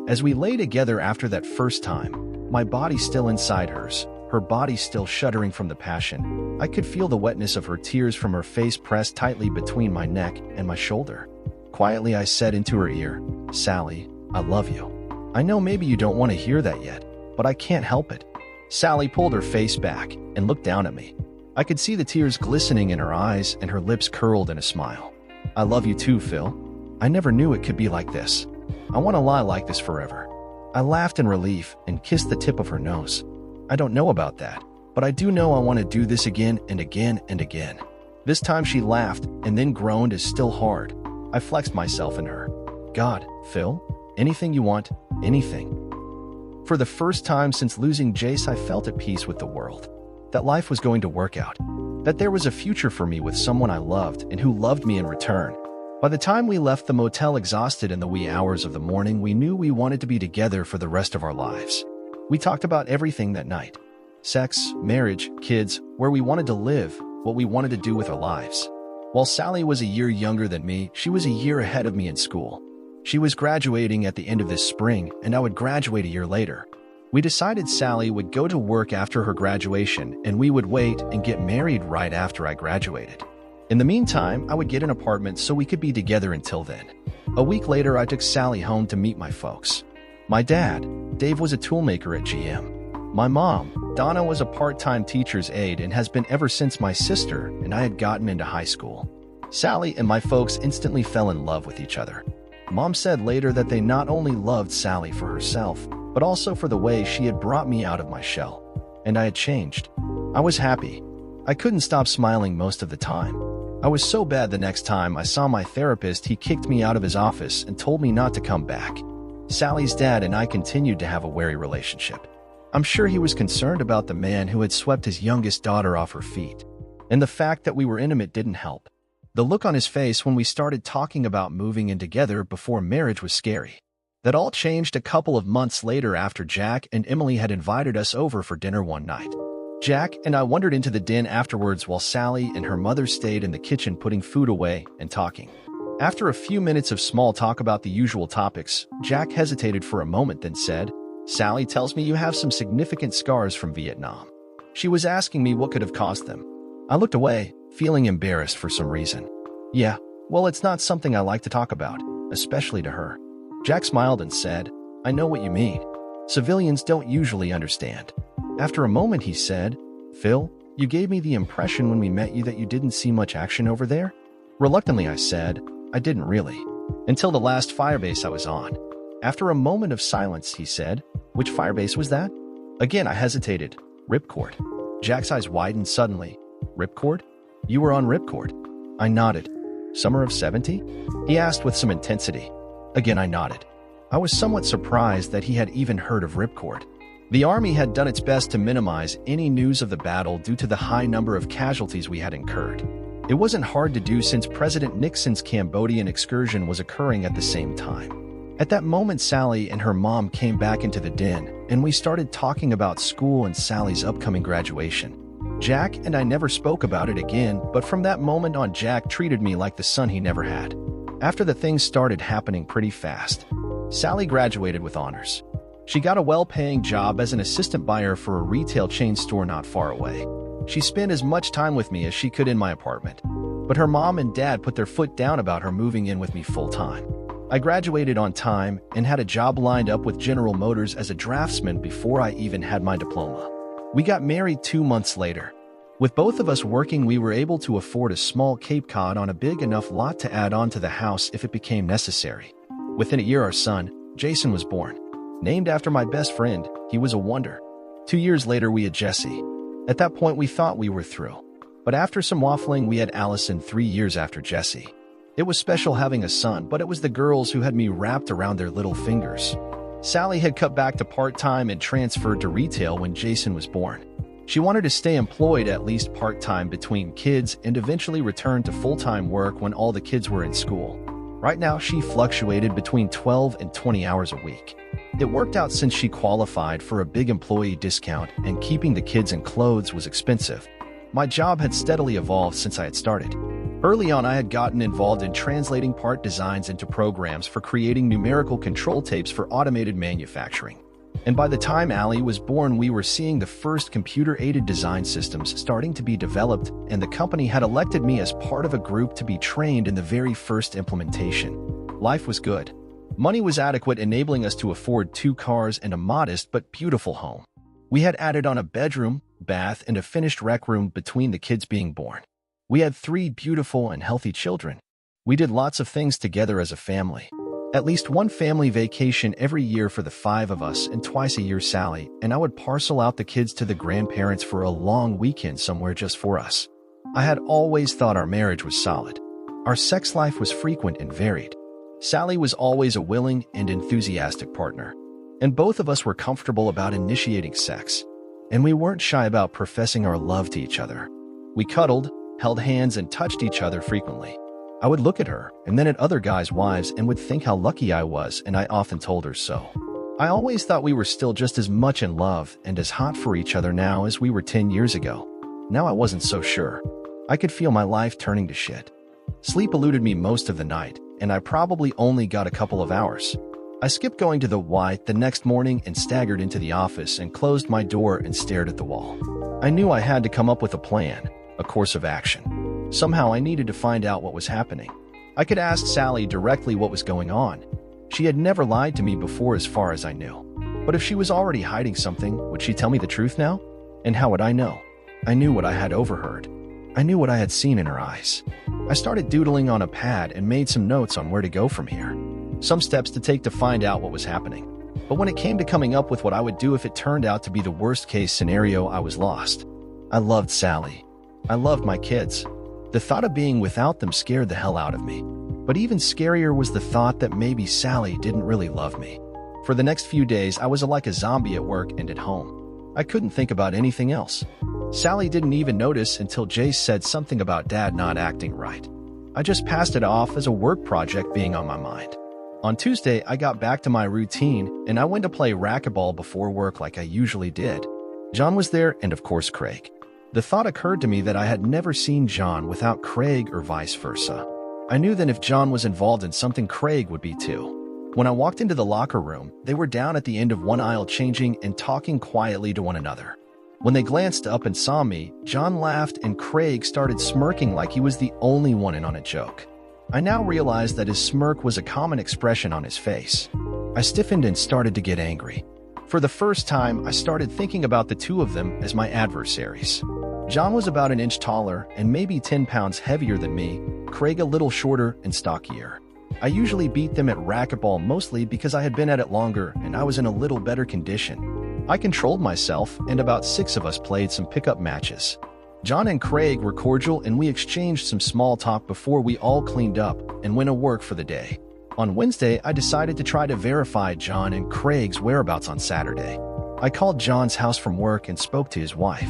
As we lay together after that first time, my body still inside hers, her body still shuddering from the passion, I could feel the wetness of her tears from her face pressed tightly between my neck and my shoulder. Quietly I said into her ear, "Sally, I love you. I know maybe you don't want to hear that yet, but I can't help it." Sally pulled her face back and looked down at me. I could see the tears glistening in her eyes and her lips curled in a smile. "I love you too, Phil. I never knew it could be like this. I want to lie like this forever." I laughed in relief and kissed the tip of her nose. "I don't know about that, but I do know I want to do this again and again and again." This time she laughed and then groaned as still hard. I flexed myself in her. "God, Phil, anything you want, anything." For the first time since losing Jace, I felt at peace with the world. That life was going to work out. That there was a future for me with someone I loved and who loved me in return. By the time we left the motel exhausted in the wee hours of the morning, we knew we wanted to be together for the rest of our lives. We talked about everything that night. Sex, marriage, kids, where we wanted to live, what we wanted to do with our lives. While Sally was a year younger than me, she was a year ahead of me in school. She was graduating at the end of this spring, and I would graduate a year later. We decided Sally would go to work after her graduation, and we would wait and get married right after I graduated. In the meantime, I would get an apartment so we could be together until then. A week later, I took Sally home to meet my folks. My dad, Dave, was a toolmaker at GM. My mom, Donna, was a part-time teacher's aide and has been ever since my sister and I had gotten into high school. Sally and my folks instantly fell in love with each other. Mom said later that they not only loved Sally for herself, but also for the way she had brought me out of my shell. And I had changed. I was happy. I couldn't stop smiling most of the time. I was so bad the next time I saw my therapist, he kicked me out of his office and told me not to come back. Sally's dad and I continued to have a wary relationship. I'm sure he was concerned about the man who had swept his youngest daughter off her feet. And the fact that we were intimate didn't help. The look on his face when we started talking about moving in together before marriage was scary. That all changed a couple of months later after Jack and Emily had invited us over for dinner one night. Jack and I wandered into the den afterwards while Sally and her mother stayed in the kitchen putting food away and talking. After a few minutes of small talk about the usual topics, Jack hesitated for a moment then said, "Sally tells me you have some significant scars from Vietnam." She was asking me what could have caused them. I looked away, feeling embarrassed for some reason. Yeah, well, it's not something I like to talk about, especially to her. Jack smiled and said, I know what you mean. Civilians don't usually understand. After a moment, he said, Phil, you gave me the impression when we met you that you didn't see much action over there? Reluctantly, I said, I didn't really. Until the last firebase I was on. After a moment of silence, he said, Which firebase was that? Again, I hesitated. Ripcord. Jack's eyes widened suddenly. Ripcord? You were on Ripcord? I nodded. Summer of 70? He asked with some intensity. Again, I nodded. I was somewhat surprised that he had even heard of Ripcord. The Army had done its best to minimize any news of the battle due to the high number of casualties we had incurred. It wasn't hard to do since President Nixon's Cambodian excursion was occurring at the same time. At that moment, Sally and her mom came back into the den, and we started talking about school and Sally's upcoming graduation. Jack and I never spoke about it again, but from that moment on, Jack treated me like the son he never had. After the things started happening pretty fast, Sally graduated with honors. She got a well-paying job as an assistant buyer for a retail chain store not far away. She spent as much time with me as she could in my apartment, but her mom and dad put their foot down about her moving in with me full-time. I graduated on time and had a job lined up with General Motors as a draftsman before I even had my diploma. We got married 2 months later. With both of us working, we were able to afford a small Cape Cod on a big enough lot to add on to the house if it became necessary. Within a year, our son, Jason, was born. Named after my best friend, he was a wonder. 2 years later, we had Jesse. At that point, we thought we were through. But after some waffling, we had Allison 3 years after Jesse. It was special having a son, but it was the girls who had me wrapped around their little fingers. Sally had cut back to part-time and transferred to retail when Jason was born. She wanted to stay employed at least part-time between kids and eventually return to full-time work when all the kids were in school. Right now, she fluctuated between 12 and 20 hours a week. It worked out since she qualified for a big employee discount and keeping the kids in clothes was expensive. My job had steadily evolved since I had started. Early on, I had gotten involved in translating part designs into programs for creating numerical control tapes for automated manufacturing. And by the time Allie was born, we were seeing the first computer-aided design systems starting to be developed, and the company had elected me as part of a group to be trained in the very first implementation. Life was good. Money was adequate, enabling us to afford 2 cars and a modest but beautiful home. We had added on a bedroom, bath, and a finished rec room between the kids being born. We had 3 beautiful and healthy children. We did lots of things together as a family. At least one family vacation every year for the 5 of us, and twice a year Sally and I would parcel out the kids to the grandparents for a long weekend somewhere just for us. I had always thought our marriage was solid. Our sex life was frequent and varied. Sally was always a willing and enthusiastic partner, and both of us were comfortable about initiating sex, and we weren't shy about professing our love to each other. We cuddled, held hands, and touched each other frequently. I would look at her and then at other guys' wives and would think how lucky I was, and I often told her so. I always thought we were still just as much in love and as hot for each other now as we were 10 years ago. Now I wasn't so sure. I could feel my life turning to shit. Sleep eluded me most of the night, and I probably only got a couple of hours. I skipped going to the Y the next morning and staggered into the office and closed my door and stared at the wall. I knew I had to come up with a plan, a course of action. Somehow I needed to find out what was happening. I could ask Sally directly what was going on. She had never lied to me before as far as I knew. But if she was already hiding something, would she tell me the truth now? And how would I know? I knew what I had overheard. I knew what I had seen in her eyes. I started doodling on a pad and made some notes on where to go from here. Some steps to take to find out what was happening. But when it came to coming up with what I would do if it turned out to be the worst-case scenario, I was lost. I loved Sally. I loved my kids. The thought of being without them scared the hell out of me. But even scarier was the thought that maybe Sally didn't really love me. For the next few days, I was like a zombie at work and at home. I couldn't think about anything else. Sally didn't even notice until Jace said something about Dad not acting right. I just passed it off as a work project being on my mind. On Tuesday, I got back to my routine, and I went to play racquetball before work like I usually did. John was there, and of course Craig. The thought occurred to me that I had never seen John without Craig or vice versa. I knew that if John was involved in something, Craig would be too. When I walked into the locker room, they were down at the end of one aisle changing and talking quietly to one another. When they glanced up and saw me, John laughed and Craig started smirking like he was the only one in on a joke. I now realized that his smirk was a common expression on his face. I stiffened and started to get angry. For the first time, I started thinking about the two of them as my adversaries. John was about an inch taller and maybe 10 pounds heavier than me, Craig a little shorter and stockier. I usually beat them at racquetball mostly because I had been at it longer and I was in a little better condition. I controlled myself and about 6 of us played some pickup matches. John and Craig were cordial and we exchanged some small talk before we all cleaned up and went to work for the day. On Wednesday, I decided to try to verify John and Craig's whereabouts on Saturday. I called John's house from work and spoke to his wife.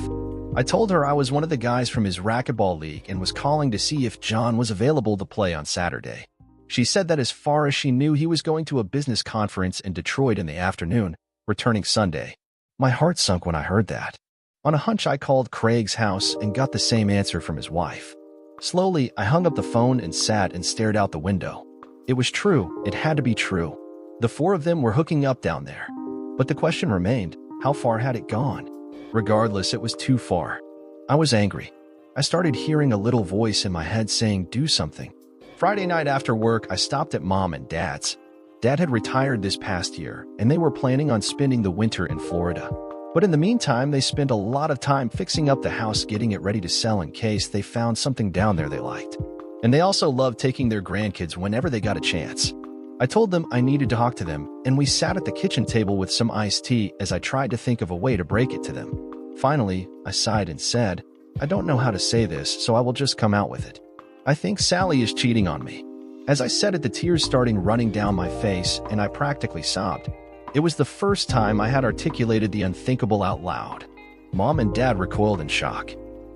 I told her I was one of the guys from his racquetball league and was calling to see if John was available to play on Saturday. She said that as far as she knew, he was going to a business conference in Detroit in the afternoon, returning Sunday. My heart sunk when I heard that. On a hunch, I called Craig's house and got the same answer from his wife. Slowly, I hung up the phone and sat and stared out the window. It was true. It had to be true. The 4 of them were hooking up down there. But the question remained, how far had it gone? Regardless, it was too far. I was angry. I started hearing a little voice in my head saying, do something. Friday night after work, I stopped at Mom and Dad's. Dad had retired this past year, and they were planning on spending the winter in Florida. But in the meantime, they spent a lot of time fixing up the house, getting it ready to sell in case they found something down there they liked. And they also loved taking their grandkids whenever they got a chance. I told them I needed to talk to them, and we sat at the kitchen table with some iced tea as I tried to think of a way to break it to them. Finally, I sighed and said, I don't know how to say this, so I will just come out with it. I think Sally is cheating on me. As I said it, the tears started running down my face, and I practically sobbed. It was the first time I had articulated the unthinkable out loud. Mom and Dad recoiled in shock.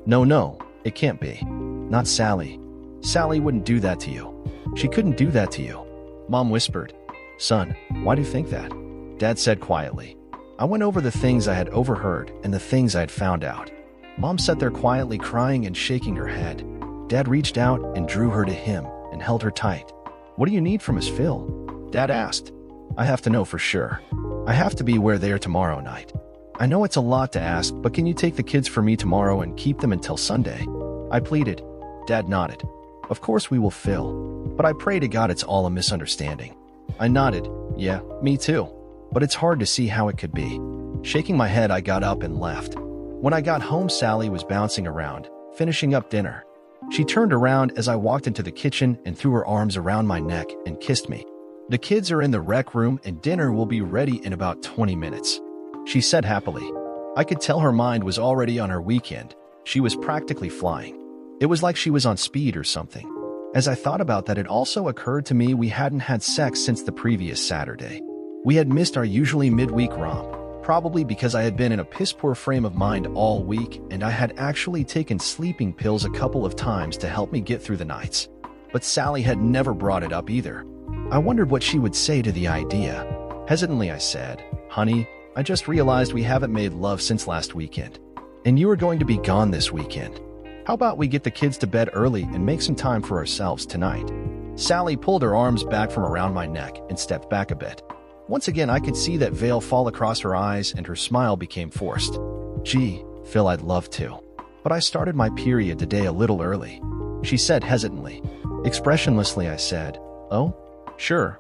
No, it can't be. Not Sally. Sally wouldn't do that to you. She couldn't do that to you. Mom whispered, Son, why do you think that? Dad said quietly. I went over the things I had overheard and the things I had found out. Mom sat there quietly crying and shaking her head. Dad reached out and drew her to him and held her tight. What do you need from us, Phil? Dad asked. I have to know for sure. I have to be where they are tomorrow night. I know it's a lot to ask, but can you take the kids for me tomorrow and keep them until Sunday? I pleaded. Dad nodded. Of course we will, Phil. But I pray to God it's all a misunderstanding. I nodded. Yeah, me too. But it's hard to see how it could be. Shaking my head, I got up and left. When I got home, Sally was bouncing around, finishing up dinner. She turned around as I walked into the kitchen and threw her arms around my neck and kissed me. The kids are in the rec room and dinner will be ready in about 20 minutes. She said happily. I could tell her mind was already on her weekend. She was practically flying. It was like she was on speed or something. As I thought about that, it also occurred to me we hadn't had sex since the previous Saturday. We had missed our usually midweek romp, probably because I had been in a piss-poor frame of mind all week and I had actually taken sleeping pills a couple of times to help me get through the nights. But Sally had never brought it up either. I wondered what she would say to the idea. Hesitantly, I said, Honey, I just realized we haven't made love since last weekend. And you are going to be gone this weekend. How about we get the kids to bed early and make some time for ourselves tonight? Sally pulled her arms back from around my neck and stepped back a bit. Once again, I could see that veil fall across her eyes and her smile became forced. Gee, Phil, I'd love to. But I started my period today a little early. She said hesitantly. Expressionlessly, I said, Oh? Sure,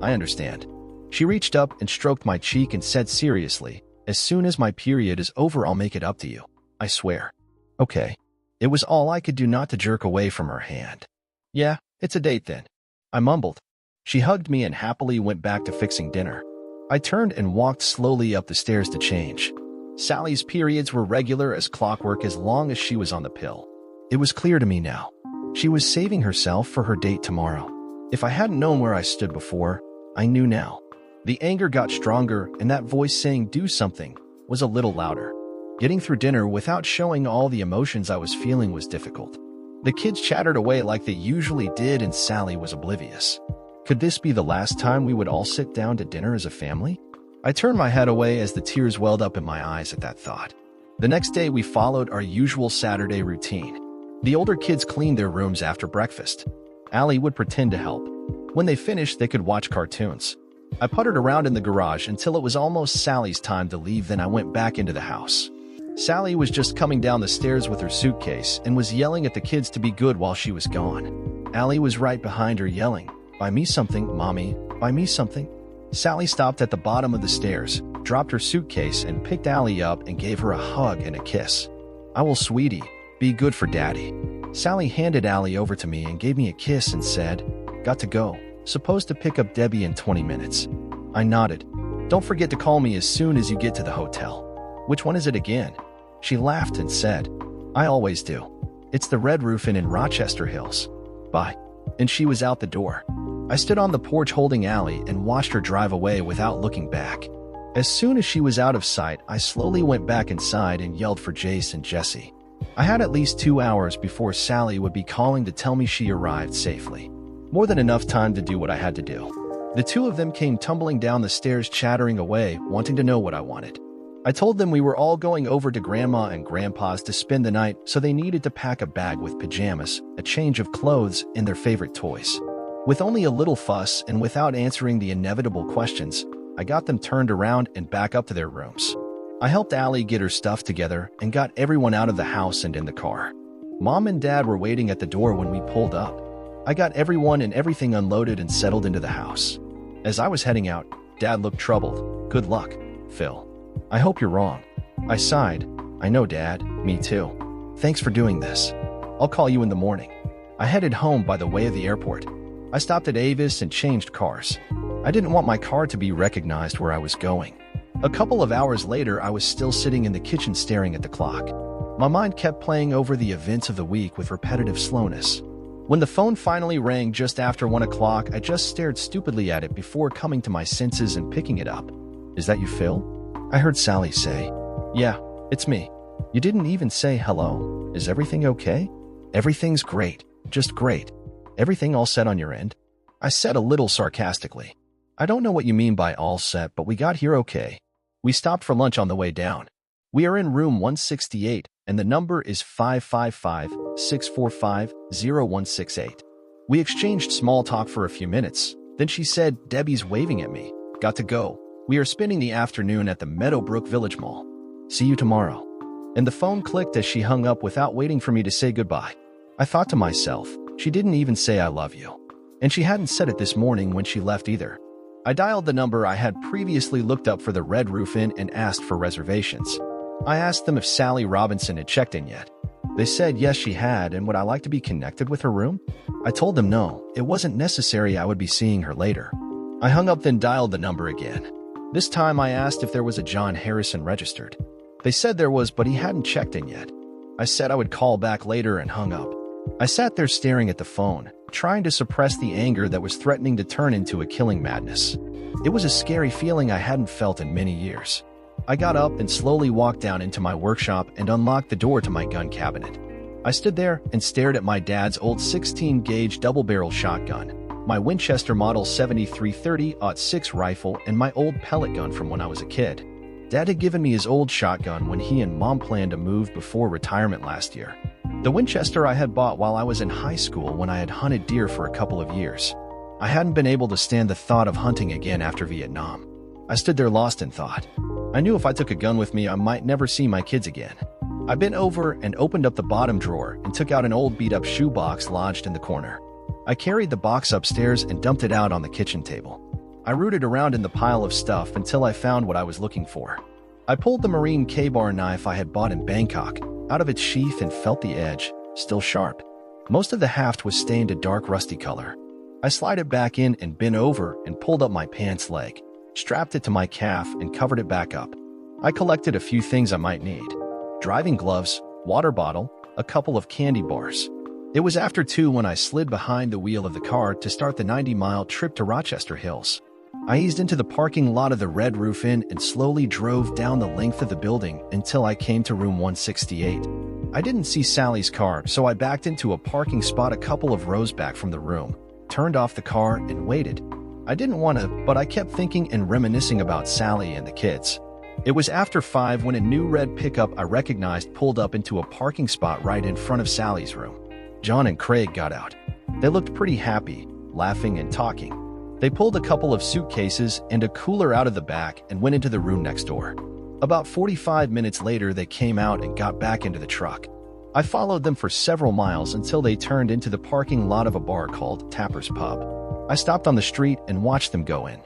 I understand. She reached up and stroked my cheek and said seriously, As soon as my period is over, I'll make it up to you. I swear. Okay. It was all I could do not to jerk away from her hand. Yeah, it's a date then. I mumbled. She hugged me and happily went back to fixing dinner. I turned and walked slowly up the stairs to change. Sally's periods were regular as clockwork as long as she was on the pill. It was clear to me now. She was saving herself for her date tomorrow. If I hadn't known where I stood before, I knew now. The anger got stronger and that voice saying do something was a little louder. Getting through dinner without showing all the emotions I was feeling was difficult. The kids chattered away like they usually did and Sally was oblivious. Could this be the last time we would all sit down to dinner as a family? I turned my head away as the tears welled up in my eyes at that thought. The next day, we followed our usual Saturday routine. The older kids cleaned their rooms after breakfast. Allie would pretend to help. When they finished, they could watch cartoons. I puttered around in the garage until it was almost Sally's time to leave, then I went back into the house. Sally was just coming down the stairs with her suitcase and was yelling at the kids to be good while she was gone. Allie was right behind her yelling, "Buy me something, Mommy, buy me something." Sally stopped at the bottom of the stairs, dropped her suitcase and picked Allie up and gave her a hug and a kiss. "I will, sweetie. Be good for Daddy." Sally handed Allie over to me and gave me a kiss and said, "Got to go. Supposed to pick up Debbie in 20 minutes. I nodded. "Don't forget to call me as soon as you get to the hotel." "Which one is it again?" She laughed and said, "I always do. It's the Red Roof Inn in Rochester Hills. Bye." And she was out the door. I stood on the porch holding Allie and watched her drive away without looking back. As soon as she was out of sight, I slowly went back inside and yelled for Jace and Jesse. I had at least 2 hours before Sally would be calling to tell me she arrived safely. More than enough time to do what I had to do. The two of them came tumbling down the stairs chattering away, wanting to know what I wanted. I told them we were all going over to Grandma and Grandpa's to spend the night, so they needed to pack a bag with pajamas, a change of clothes, and their favorite toys. With only a little fuss and without answering the inevitable questions, I got them turned around and back up to their rooms. I helped Allie get her stuff together and got everyone out of the house and in the car. Mom and Dad were waiting at the door when we pulled up. I got everyone and everything unloaded and settled into the house. As I was heading out, Dad looked troubled. "Good luck, Phil. I hope you're wrong." I sighed. "I know, Dad. Me too. Thanks for doing this. I'll call you in the morning." I headed home by the way of the airport. I stopped at Avis and changed cars. I didn't want my car to be recognized where I was going. A couple of hours later, I was still sitting in the kitchen staring at the clock. My mind kept playing over the events of the week with repetitive slowness. When the phone finally rang just after 1 o'clock, I just stared stupidly at it before coming to my senses and picking it up. "Is that you, Phil?" I heard Sally say. "Yeah, it's me. You didn't even say hello. Is everything okay?" "Everything's great. Just great. Everything all set on your end?" I said a little sarcastically. "I don't know what you mean by all set, but we got here okay. We stopped for lunch on the way down. We are in room 168, and the number is 555-645-0168. We exchanged small talk for a few minutes. Then she said, "Debbie's waving at me. Got to go. We are spending the afternoon at the Meadowbrook Village Mall. See you tomorrow." And the phone clicked as she hung up without waiting for me to say goodbye. I thought to myself, she didn't even say "I love you." And she hadn't said it this morning when she left either. I dialed the number I had previously looked up for the Red Roof Inn and asked for reservations. I asked them if Sally Robinson had checked in yet. They said yes, she had, and would I like to be connected with her room? I told them no, it wasn't necessary. I would be seeing her later. I hung up, then dialed the number again. This time I asked if there was a John Harrison registered. They said there was, but he hadn't checked in yet. I said I would call back later and hung up. I sat there staring at the phone, trying to suppress the anger that was threatening to turn into a killing madness. It was a scary feeling I hadn't felt in many years. I got up and slowly walked down into my workshop and unlocked the door to my gun cabinet. I stood there and stared at my dad's old 16-gauge double-barrel shotgun, my Winchester Model 7330-06 rifle, and my old pellet gun from when I was a kid. Dad had given me his old shotgun when he and Mom planned to move before retirement last year. The Winchester I had bought while I was in high school when I had hunted deer for a couple of years. I hadn't been able to stand the thought of hunting again after Vietnam. I stood there lost in thought. I knew if I took a gun with me, I might never see my kids again. I bent over and opened up the bottom drawer and took out an old beat-up shoebox lodged in the corner. I carried the box upstairs and dumped it out on the kitchen table. I rooted around in the pile of stuff until I found what I was looking for. I pulled the marine K-bar knife I had bought in Bangkok out of its sheath and felt the edge, still sharp. Most of the haft was stained a dark rusty color. I slid it back in and bent over and pulled up my pants leg, strapped it to my calf and covered it back up. I collected a few things I might need. Driving gloves, water bottle, a couple of candy bars. It was after 2 when I slid behind the wheel of the car to start the 90-mile trip to Rochester Hills. I eased into the parking lot of the Red Roof Inn and slowly drove down the length of the building until I came to room 168. I didn't see Sally's car, so I backed into a parking spot a couple of rows back from the room, turned off the car, and waited. I didn't want to, but I kept thinking and reminiscing about Sally and the kids. It was after 5 when a new red pickup I recognized pulled up into a parking spot right in front of Sally's room. John and Craig got out. They looked pretty happy, laughing and talking. They pulled a couple of suitcases and a cooler out of the back and went into the room next door. About 45 minutes later, they came out and got back into the truck. I followed them for several miles until they turned into the parking lot of a bar called Tapper's Pub. I stopped on the street and watched them go in.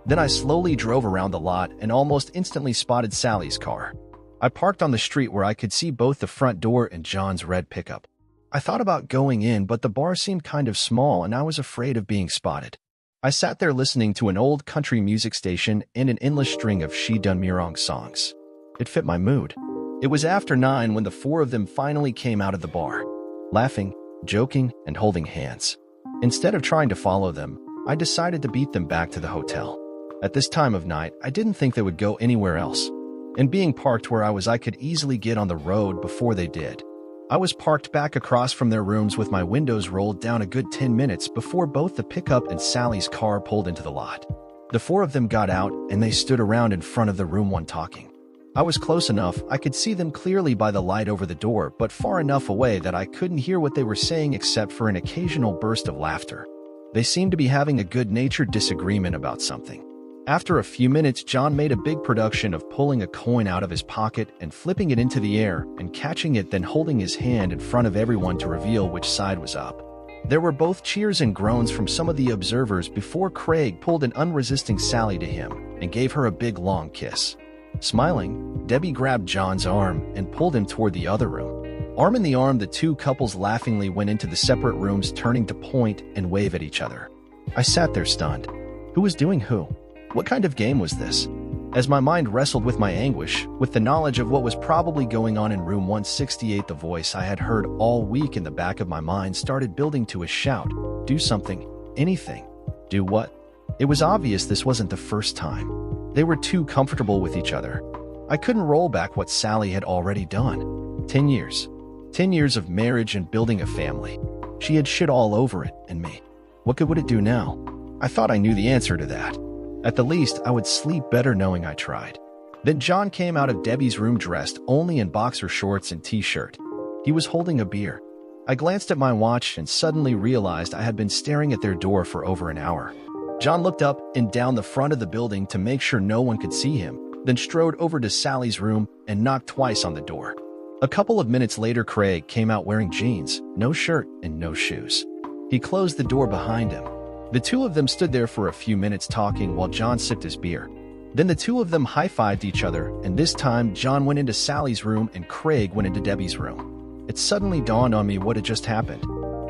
Then I slowly drove around the lot and almost instantly spotted Sally's car. I parked on the street where I could see both the front door and John's red pickup. I thought about going in, but the bar seemed kind of small and I was afraid of being spotted. I sat there listening to an old country music station and an endless string of She Done Me Wrong songs. It fit my mood. It was after 9 when the four of them finally came out of the bar, laughing, joking, and holding hands. Instead of trying to follow them, I decided to beat them back to the hotel. At this time of night, I didn't think they would go anywhere else. And being parked where I could easily get on the road before they did. I was parked back across from their rooms with my windows rolled down a good 10 minutes before both the pickup and Sally's car pulled into the lot. The four of them got out and they stood around in front of the room one talking. I was close enough I could see them clearly by the light over the door, but far enough away that I couldn't hear what they were saying except for an occasional burst of laughter. They seemed to be having a good-natured disagreement about something. After a few minutes, John made a big production of pulling a coin out of his pocket and flipping it into the air and catching it, then holding his hand in front of everyone to reveal which side was up. There were both cheers and groans from some of the observers before Craig pulled an unresisting Sally to him and gave her a big long kiss. Smiling, Debbie grabbed John's arm and pulled him toward the other room. Arm in the arm, the two couples laughingly went into the separate rooms, turning to point and wave at each other. I sat there stunned. Who was doing who? What kind of game was this? As my mind wrestled with my anguish, with the knowledge of what was probably going on in room 168, the voice I had heard all week in the back of my mind started building to a shout. Do something. Anything. Do what? It was obvious this wasn't the first time. They were too comfortable with each other. I couldn't roll back what Sally had already done. 10 years. 10 years of marriage and building a family. She had shit all over it and me. What good would it do now? I thought I knew the answer to that. At the least, I would sleep better knowing I tried. Then John came out of Debbie's room dressed only in boxer shorts and t-shirt. He was holding a beer. I glanced at my watch and suddenly realized I had been staring at their door for over an hour. John looked up and down the front of the building to make sure no one could see him, then strode over to Sally's room and knocked twice on the door. A couple of minutes later, Craig came out wearing jeans, no shirt, and no shoes. He closed the door behind him. The two of them stood there for a few minutes talking while John sipped his beer. Then the two of them high-fived each other, and this time John went into Sally's room and Craig went into Debbie's room. It suddenly dawned on me what had just happened.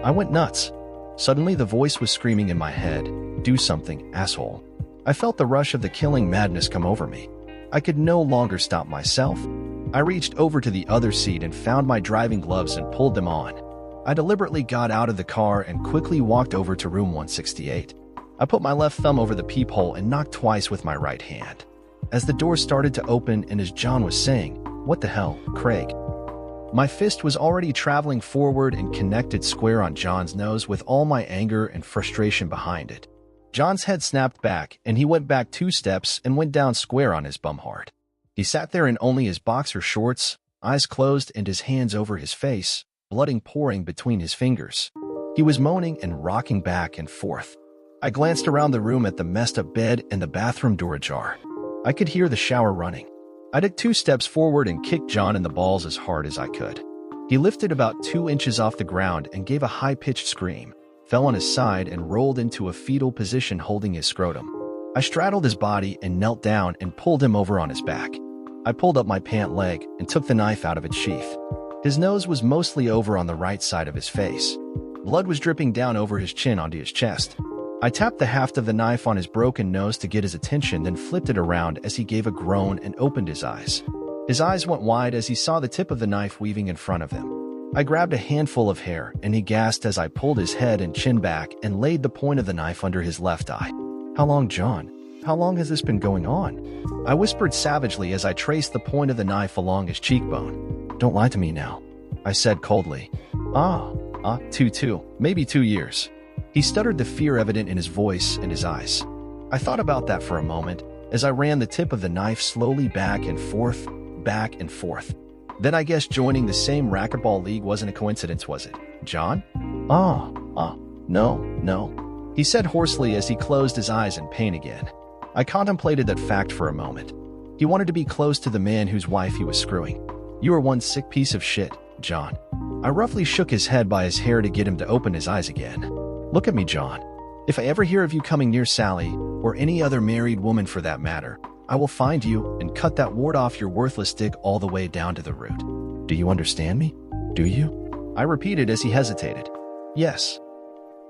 I went nuts. Suddenly the voice was screaming in my head, "Do something, asshole." I felt the rush of the killing madness come over me. I could no longer stop myself. I reached over to the other seat and found my driving gloves and pulled them on. I deliberately got out of the car and quickly walked over to room 168. I put my left thumb over the peephole and knocked twice with my right hand. As the door started to open and as John was saying, "What the hell, Craig?" my fist was already traveling forward and connected square on John's nose with all my anger and frustration behind it. John's head snapped back and he went back 2 steps and went down square on his bumhard. He sat there in only his boxer shorts, eyes closed and his hands over his face, blood pouring between his fingers. He was moaning and rocking back and forth. I glanced around the room at the messed-up bed and the bathroom door ajar. I could hear the shower running. I took 2 steps forward and kicked John in the balls as hard as I could. He lifted about 2 inches off the ground and gave a high-pitched scream, fell on his side and rolled into a fetal position holding his scrotum. I straddled his body and knelt down and pulled him over on his back. I pulled up my pant leg and took the knife out of its sheath. His nose was mostly over on the right side of his face. Blood was dripping down over his chin onto his chest. I tapped the haft of the knife on his broken nose to get his attention, then flipped it around as he gave a groan and opened his eyes. His eyes went wide as he saw the tip of the knife weaving in front of him. I grabbed a handful of hair and he gasped as I pulled his head and chin back and laid the point of the knife under his left eye. "How long, John? How long has this been going on?" I whispered savagely as I traced the point of the knife along his cheekbone. "Don't lie to me now," I said coldly. Maybe 2 years. He stuttered, the fear evident in his voice and his eyes. I thought about that for a moment as I ran the tip of the knife slowly back and forth. Then I guess joining the same racquetball league wasn't a coincidence, was it, John? No, he said hoarsely as he closed his eyes in pain again. I contemplated that fact for a moment. He wanted to be close to the man whose wife he was screwing. "You are one sick piece of shit, John." I roughly shook his head by his hair to get him to open his eyes again. "Look at me, John. If I ever hear of you coming near Sally, or any other married woman for that matter, I will find you and cut that wart off your worthless dick all the way down to the root. Do you understand me? Do you?" I repeated as he hesitated. "Yes."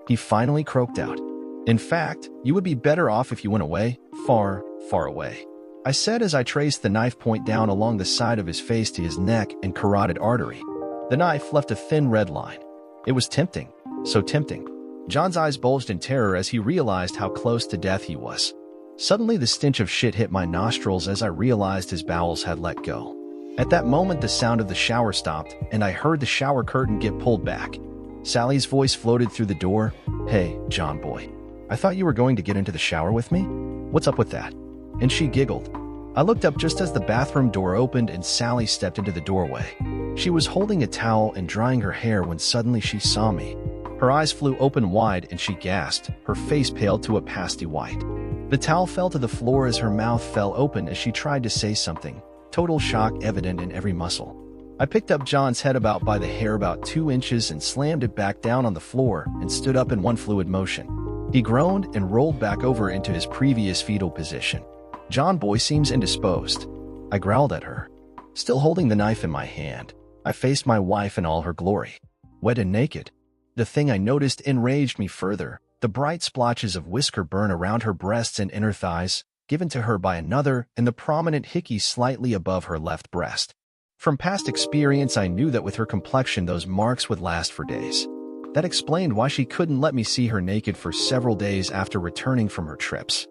He finally croaked out. "In fact, you would be better off if you went away, far, far away," I said as I traced the knife point down along the side of his face to his neck and carotid artery. The knife left a thin red line. It was tempting, so tempting. John's eyes bulged in terror as he realized how close to death he was. Suddenly, the stench of shit hit my nostrils as I realized his bowels had let go. At that moment, the sound of the shower stopped, and I heard the shower curtain get pulled back. Sally's voice floated through the door. "Hey, John boy. I thought you were going to get into the shower with me? What's up with that?" And she giggled. I looked up just as the bathroom door opened and Sally stepped into the doorway. She was holding a towel and drying her hair when suddenly she saw me. Her eyes flew open wide and she gasped, her face paled to a pasty white. The towel fell to the floor as her mouth fell open as she tried to say something, total shock evident in every muscle. I picked up John's head about by the hair about 2 inches and slammed it back down on the floor and stood up in one fluid motion. He groaned and rolled back over into his previous fetal position. "John boy seems indisposed." I growled at her. Still holding the knife in my hand, I faced my wife in all her glory, wet and naked. The thing I noticed enraged me further, the bright splotches of whisker burn around her breasts and inner thighs, given to her by another, and the prominent hickey slightly above her left breast. From past experience, I knew that with her complexion those marks would last for days. That explained why she couldn't let me see her naked for several days after returning from her trips.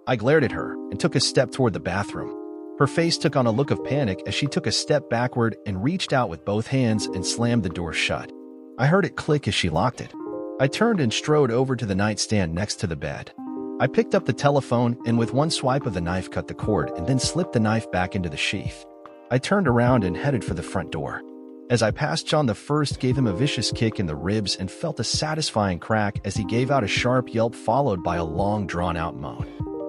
I glared at her and took a step toward the bathroom. Her face took on a look of panic as she took a step backward and reached out with both hands and slammed the door shut. I heard it click as she locked it. I turned and strode over to the nightstand next to the bed. I picked up the telephone and with one swipe of the knife cut the cord and then slipped the knife back into the sheath. I turned around and headed for the front door. As I passed John, the first gave him a vicious kick in the ribs and felt a satisfying crack as he gave out a sharp yelp followed by a long drawn-out moan.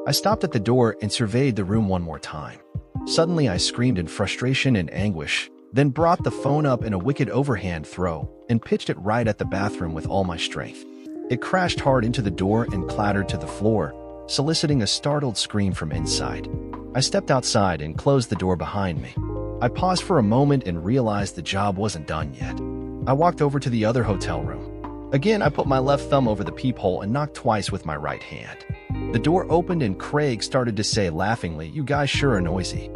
I stopped at the door and surveyed the room one more time. Suddenly, I screamed in frustration and anguish, then brought the phone up in a wicked overhand throw and pitched it right at the bathroom with all my strength. It crashed hard into the door and clattered to the floor, soliciting a startled scream from inside. I stepped outside and closed the door behind me. I paused for a moment and realized the job wasn't done yet. I walked over to the other hotel room. Again, I put my left thumb over the peephole and knocked twice with my right hand. The door opened and Craig started to say laughingly, "You guys sure are noisy."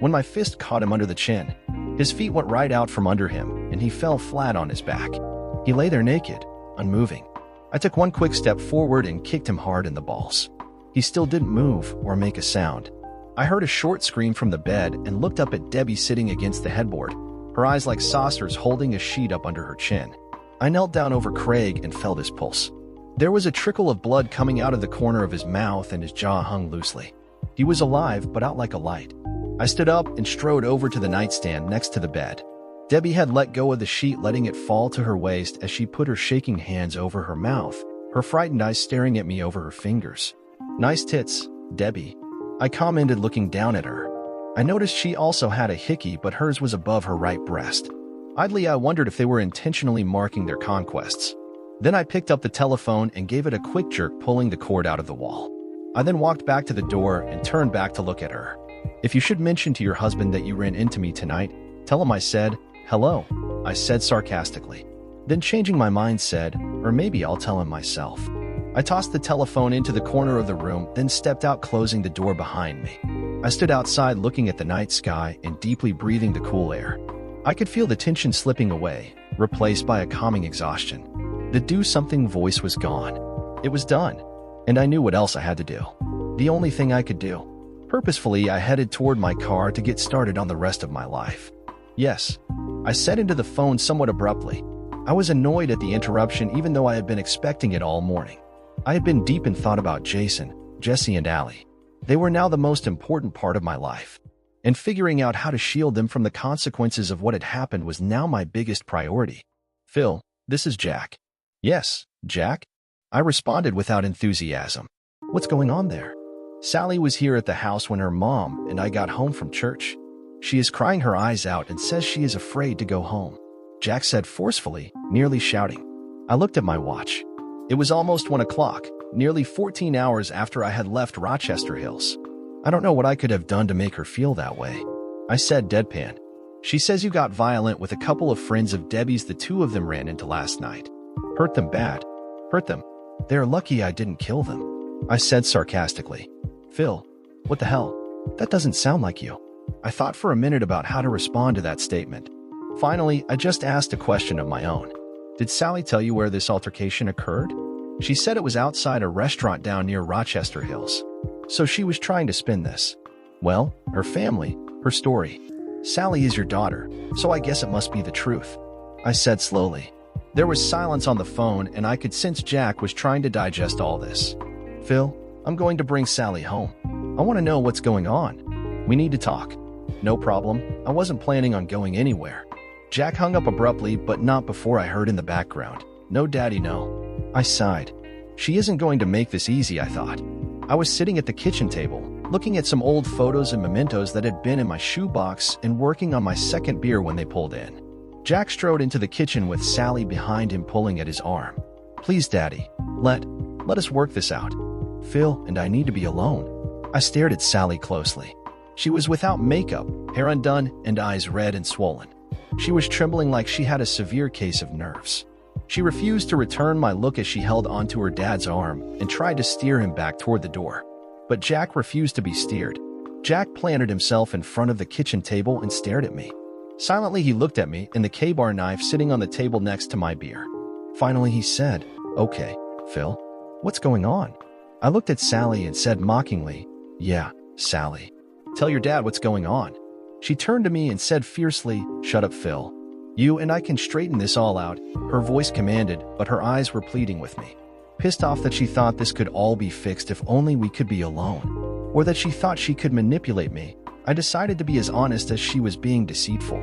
When my fist caught him under the chin, his feet went right out from under him and he fell flat on his back. He lay there naked, unmoving. I took one quick step forward and kicked him hard in the balls. He still didn't move or make a sound. I heard a short scream from the bed and looked up at Debbie sitting against the headboard, her eyes like saucers holding a sheet up under her chin. I knelt down over Craig and felt his pulse. There was a trickle of blood coming out of the corner of his mouth and his jaw hung loosely. He was alive, but out like a light. I stood up and strode over to the nightstand next to the bed. Debbie had let go of the sheet, letting it fall to her waist as she put her shaking hands over her mouth, her frightened eyes staring at me over her fingers. "Nice tits, Debbie," I commented, looking down at her. I noticed she also had a hickey, but hers was above her right breast. Idly, I wondered if they were intentionally marking their conquests. Then I picked up the telephone and gave it a quick jerk, pulling the cord out of the wall. I then walked back to the door and turned back to look at her. "If you should mention to your husband that you ran into me tonight, tell him I said, 'Hello,'" I said sarcastically. Then changing my mind said, "Or maybe I'll tell him myself." I tossed the telephone into the corner of the room, then stepped out, closing the door behind me. I stood outside looking at the night sky and deeply breathing the cool air. I could feel the tension slipping away, replaced by a calming exhaustion. The do-something voice was gone. It was done, and I knew what else I had to do. The only thing I could do. Purposefully, I headed toward my car to get started on the rest of my life. "Yes," I said into the phone somewhat abruptly. I was annoyed at the interruption, even though I had been expecting it all morning. I had been deep in thought about Jason, Jesse, and Allie. They were now the most important part of my life, and figuring out how to shield them from the consequences of what had happened was now my biggest priority. "Phil, this is Jack." "Yes, Jack?" I responded without enthusiasm. "What's going on there?" Sally was here at the house when her mom and I got home from church. She is crying her eyes out and says she is afraid to go home," Jack said forcefully, nearly shouting. I looked at my watch. It was almost 1 o'clock, nearly 14 hours after I had left Rochester Hills. "I don't know what I could have done to make her feel that way," I said deadpan. "She says you got violent with a couple of friends of Debbie's the two of them ran into last night. Hurt them bad. Hurt them. They're lucky I didn't kill them," I said sarcastically. "Phil, what the hell? That doesn't sound like you." I thought for a minute about how to respond to that statement. Finally, I just asked a question of my own. "Did Sally tell you where this altercation occurred?" "She said it was outside a restaurant down near Rochester Hills. So she was trying to spin this. Well, her family, her story. Sally is your daughter, so I guess it must be the truth," I said slowly. There was silence on the phone, and I could sense Jack was trying to digest all this. "Phil, I'm going to bring Sally home. I want to know what's going on. We need to talk." "No problem. I wasn't planning on going anywhere." Jack hung up abruptly, but not before I heard in the background, "No, Daddy, no." I sighed. She isn't going to make this easy, I thought. I was sitting at the kitchen table, looking at some old photos and mementos that had been in my shoebox and working on my second beer when they pulled in. Jack strode into the kitchen with Sally behind him pulling at his arm. "Please, Daddy, let us work this out. Phil and I need to be alone." I stared at Sally closely. She was without makeup, hair undone, and eyes red and swollen. She was trembling like she had a severe case of nerves. She refused to return my look as she held onto her dad's arm and tried to steer him back toward the door. But Jack refused to be steered. Jack planted himself in front of the kitchen table and stared at me. Silently, he looked at me and the K-bar knife sitting on the table next to my beer. Finally, he said, "Okay, Phil, what's going on?" I looked at Sally and said mockingly, "Yeah, Sally. Tell your dad what's going on." She turned to me and said fiercely, "Shut up, Phil. You and I can straighten this all out," her voice commanded, but her eyes were pleading with me. Pissed off that she thought this could all be fixed if only we could be alone, or that she thought she could manipulate me, I decided to be as honest as she was being deceitful.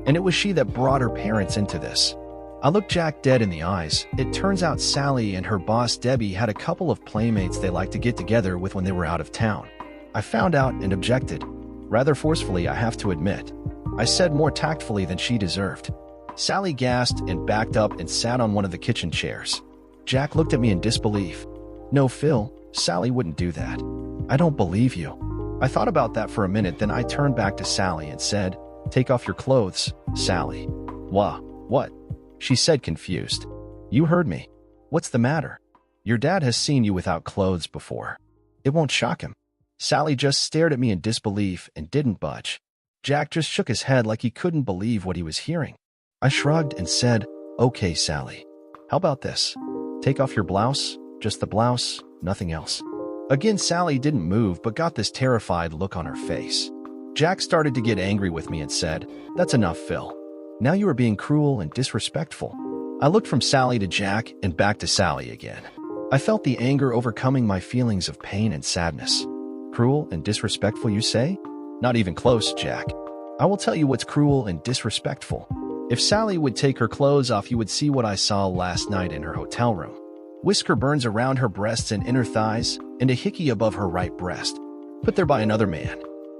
And it was she that brought her parents into this. I looked Jack dead in the eyes. It turns out Sally and her boss Debbie had a couple of playmates they liked to get together with when they were out of town. I found out and objected. Rather forcefully, I have to admit. I said more tactfully than she deserved. Sally gasped and backed up and sat on one of the kitchen chairs. Jack looked at me in disbelief. "No, Phil, Sally wouldn't do that. I don't believe you." I thought about that for a minute, then I turned back to Sally and said, "Take off your clothes, Sally." What? She said, confused. "You heard me. What's the matter? Your dad has seen you without clothes before. It won't shock him." Sally just stared at me in disbelief and didn't budge. Jack just shook his head like he couldn't believe what he was hearing. I shrugged and said, "Okay, Sally. How about this? Take off your blouse, just the blouse, nothing else." Again, Sally didn't move but got this terrified look on her face. Jack started to get angry with me and said, "That's enough, Phil. Now you are being cruel and disrespectful." I looked from Sally to Jack and back to Sally again. I felt the anger overcoming my feelings of pain and sadness. "Cruel and disrespectful, you say?" "Not even close, Jack. I will tell you what's cruel and disrespectful. If Sally would take her clothes off, you would see what I saw last night in her hotel room. Whisker burns around her breasts and inner thighs, and a hickey above her right breast, put there by another man,"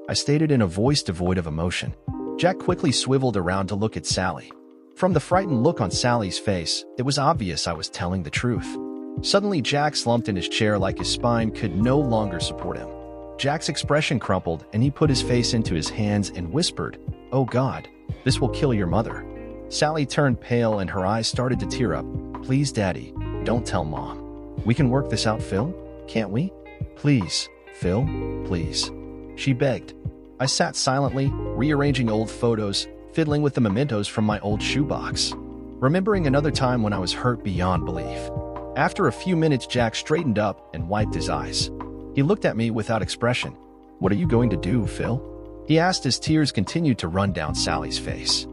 I stated in a voice devoid of emotion. Jack quickly swiveled around to look at Sally. From the frightened look on Sally's face, it was obvious I was telling the truth. Suddenly, Jack slumped in his chair like his spine could no longer support him. Jack's expression crumpled, and he put his face into his hands and whispered, "Oh God, this will kill your mother." Sally turned pale and her eyes started to tear up. "Please, Daddy, don't tell Mom. We can work this out, Phil, can't we? Please, Phil, please," she begged. I sat silently, rearranging old photos, fiddling with the mementos from my old shoebox, remembering another time when I was hurt beyond belief. After a few minutes, Jack straightened up and wiped his eyes. He looked at me without expression. "What are you going to do, Phil?" he asked as tears continued to run down Sally's face.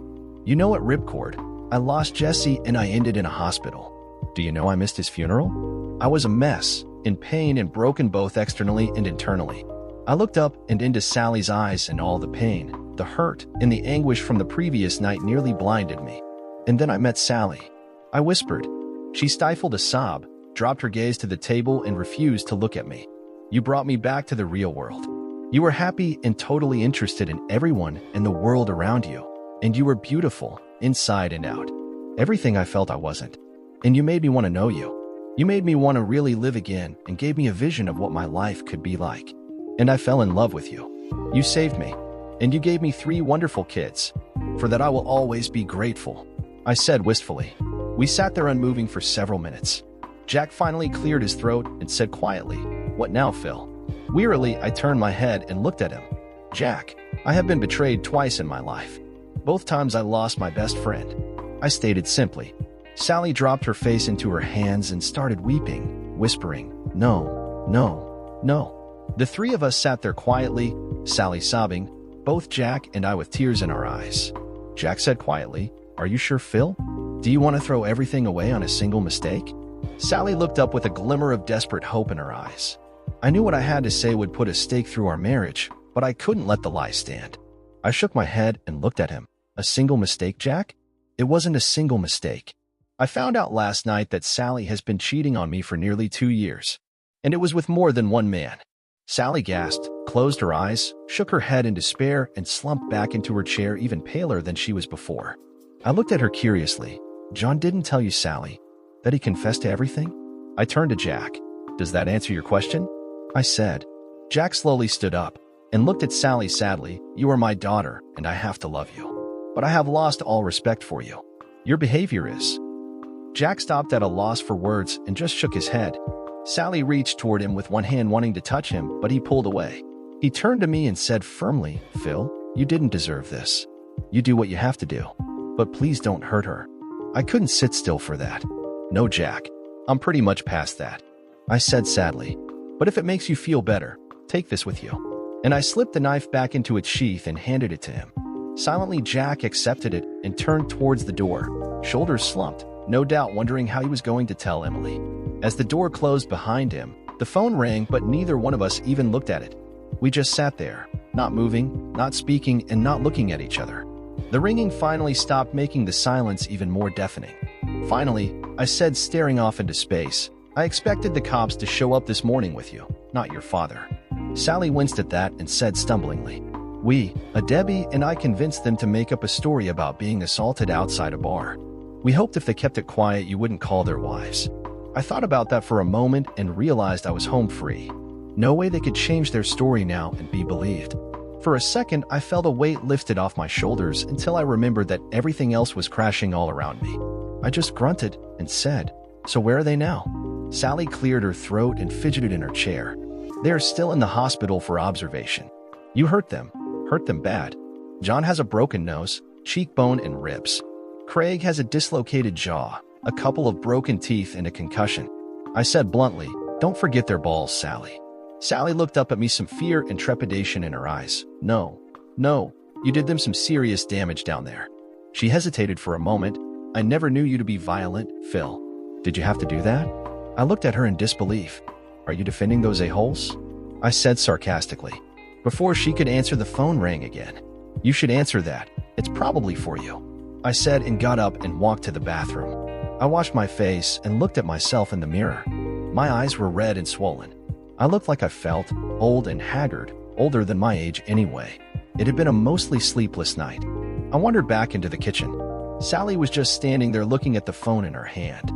"You know, at Ripcord, I lost Jesse and I ended in a hospital. Do you know I missed his funeral? I was a mess, in pain and broken both externally and internally." I looked up and into Sally's eyes, and all the pain, the hurt, and the anguish from the previous night nearly blinded me. And then I met Sally. I whispered. She stifled a sob, dropped her gaze to the table, and refused to look at me. You brought me back to the real world. You were happy and totally interested in everyone and the world around you. And you were beautiful, inside and out. Everything I felt I wasn't. And you made me want to know you. You made me want to really live again and gave me a vision of what my life could be like. And I fell in love with you. You saved me. And you gave me 3 wonderful kids. For that I will always be grateful, I said wistfully. We sat there unmoving for several minutes. Jack finally cleared his throat and said quietly, "What now, Phil?" Wearily, I turned my head and looked at him. "Jack, I have been betrayed twice in my life. Both times I lost my best friend," I stated simply. Sally dropped her face into her hands and started weeping, whispering, "No, no, no." The 3 of us sat there quietly, Sally sobbing, both Jack and I with tears in our eyes. Jack said quietly, "Are you sure, Phil? Do you want to throw everything away on a single mistake?" Sally looked up with a glimmer of desperate hope in her eyes. I knew what I had to say would put a stake through our marriage, but I couldn't let the lie stand. I shook my head and looked at him. "A single mistake, Jack?" "It wasn't a single mistake. I found out last night that Sally has been cheating on me for nearly 2 years. And it was with more than one man." Sally gasped, closed her eyes, shook her head in despair, and slumped back into her chair even paler than she was before. I looked at her curiously. "John didn't tell you, Sally, that he confessed to everything?" I turned to Jack. "Does that answer your question?" I said. Jack slowly stood up and looked at Sally sadly. "You are my daughter, and I have to love you. But I have lost all respect for you. Your behavior is—" Jack stopped at a loss for words and just shook his head. Sally reached toward him with one hand wanting to touch him, but he pulled away. He turned to me and said firmly, "Phil, you didn't deserve this. You do what you have to do. But please don't hurt her." I couldn't sit still for that. "No, Jack, I'm pretty much past that," I said sadly. "But if it makes you feel better, take this with you." And I slipped the knife back into its sheath and handed it to him. Silently, Jack accepted it and turned towards the door, shoulders slumped, no doubt wondering how he was going to tell Emily. As the door closed behind him, the phone rang, but neither one of us even looked at it. We just sat there, not moving, not speaking, and not looking at each other. The ringing finally stopped, making the silence even more deafening. Finally, I said, staring off into space, "I expected the cops to show up this morning with you, not your father." Sally winced at that and said stumblingly, Debbie and I convinced them to make up a story about being assaulted outside a bar. We hoped if they kept it quiet you wouldn't call their wives." I thought about that for a moment and realized I was home free. No way they could change their story now and be believed. For a second, I felt a weight lifted off my shoulders until I remembered that everything else was crashing all around me. I just grunted and said, "So where are they now?" Sally cleared her throat and fidgeted in her chair. "They are still in the hospital for observation. You hurt them bad. John has a broken nose, cheekbone, and ribs. Craig has a dislocated jaw, a couple of broken teeth, and a concussion." I said bluntly, "Don't forget their balls, Sally." Sally looked up at me, some fear and trepidation in her eyes. No, you did them some serious damage down there." She hesitated for a moment. "I never knew you to be violent, Phil. Did you have to do that?" I looked at her in disbelief. "Are you defending those a-holes?" I said sarcastically. Before she could answer, the phone rang again. "You should answer that. It's probably for you," I said, and got up and walked to the bathroom. I washed my face and looked at myself in the mirror. My eyes were red and swollen. I looked like I felt old and haggard, older than my age anyway. It had been a mostly sleepless night. I wandered back into the kitchen. Sally was just standing there looking at the phone in her hand.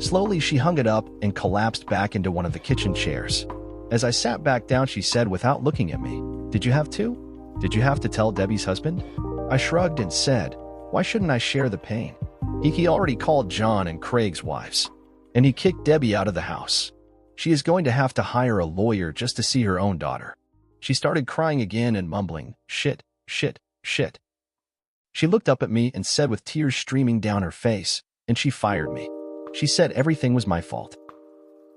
Slowly, she hung it up and collapsed back into one of the kitchen chairs. As I sat back down, she said without looking at me, "Did you have to? Did you have to tell Debbie's husband?" I shrugged and said, "Why shouldn't I share the pain? He already called John and Craig's wives, and he kicked Debbie out of the house. She is going to have to hire a lawyer just to see her own daughter." She started crying again and mumbling, "Shit, shit, shit." She looked up at me and said with tears streaming down her face, and she fired me. She said everything was my fault.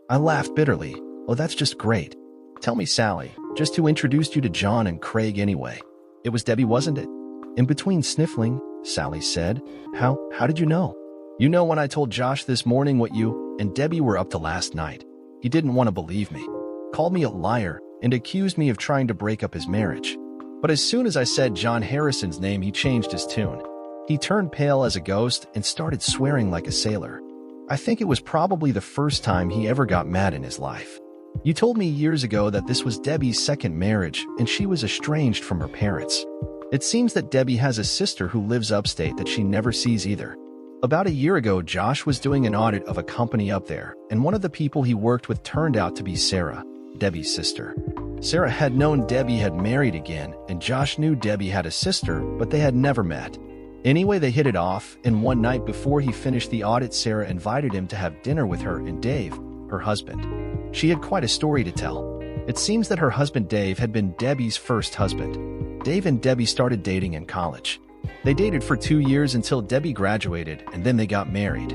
I laughed bitterly. "Oh, that's just great. Tell me, Sally, just who introduced you to John and Craig anyway? It was Debbie, wasn't it?" In between sniffling, Sally said, How did you know?" "You know, when I told Josh this morning what you and Debbie were up to last night, he didn't want to believe me. Called me a liar and accused me of trying to break up his marriage. But as soon as I said John Harrison's name, he changed his tune. He turned pale as a ghost and started swearing like a sailor. I think it was probably the first time he ever got mad in his life. You told me years ago that this was Debbie's second marriage and she was estranged from her parents. It seems that Debbie has a sister who lives upstate that she never sees either. About a year ago, Josh was doing an audit of a company up there, and one of the people he worked with turned out to be Sarah, Debbie's sister. Sarah had known Debbie had married again, and Josh knew Debbie had a sister, but they had never met. Anyway, they hit it off, and one night before he finished the audit, Sarah invited him to have dinner with her and Dave, her husband. She had quite a story to tell. It seems that her husband Dave had been Debbie's first husband. Dave and Debbie started dating in college. They dated for 2 years until Debbie graduated, and then they got married.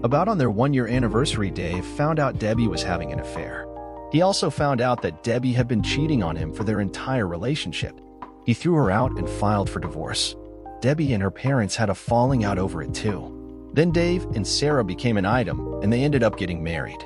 About on their 1-year anniversary, Dave found out Debbie was having an affair. He also found out that Debbie had been cheating on him for their entire relationship. He threw her out and filed for divorce. Debbie and her parents had a falling out over it too. Then Dave and Sarah became an item, and they ended up getting married.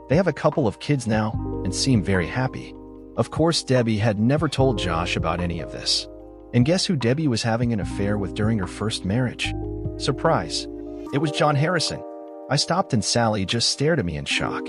They have a couple of kids now and seem very happy. Of course, Debbie had never told Josh about any of this. And guess who Debbie was having an affair with during her first marriage? Surprise! It was John Harrison. I stopped and Sally just stared at me in shock.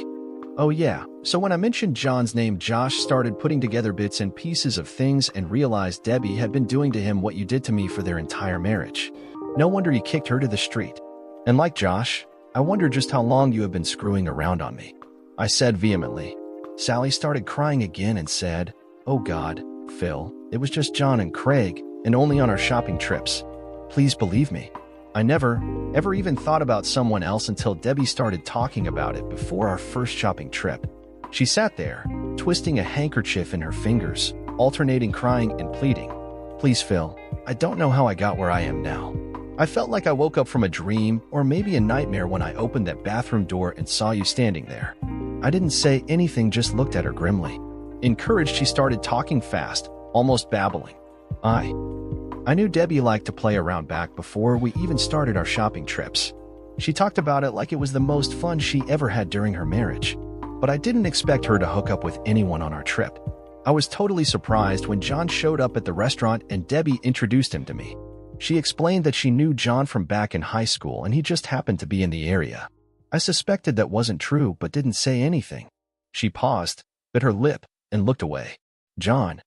Oh yeah, so when I mentioned John's name, Josh started putting together bits and pieces of things and realized Debbie had been doing to him what you did to me for their entire marriage. No wonder you kicked her to the street. And like Josh, I wonder just how long you have been screwing around on me, I said vehemently. Sally started crying again and said, "Oh God, Phil, it was just John and Craig, and only on our shopping trips. Please believe me. I never, ever even thought about someone else until Debbie started talking about it before our first shopping trip." She sat there, twisting a handkerchief in her fingers, alternating crying and pleading. "Please, Phil, I don't know how I got where I am now. I felt like I woke up from a dream or maybe a nightmare when I opened that bathroom door and saw you standing there." I didn't say anything, just looked at her grimly. Encouraged, she started talking fast, almost babbling. I knew Debbie liked to play around back before we even started our shopping trips. She talked about it like it was the most fun she ever had during her marriage. But I didn't expect her to hook up with anyone on our trip. I was totally surprised when John showed up at the restaurant and Debbie introduced him to me. She explained that she knew John from back in high school and he just happened to be in the area. I suspected that wasn't true but didn't say anything. She paused, bit her lip, and looked away. John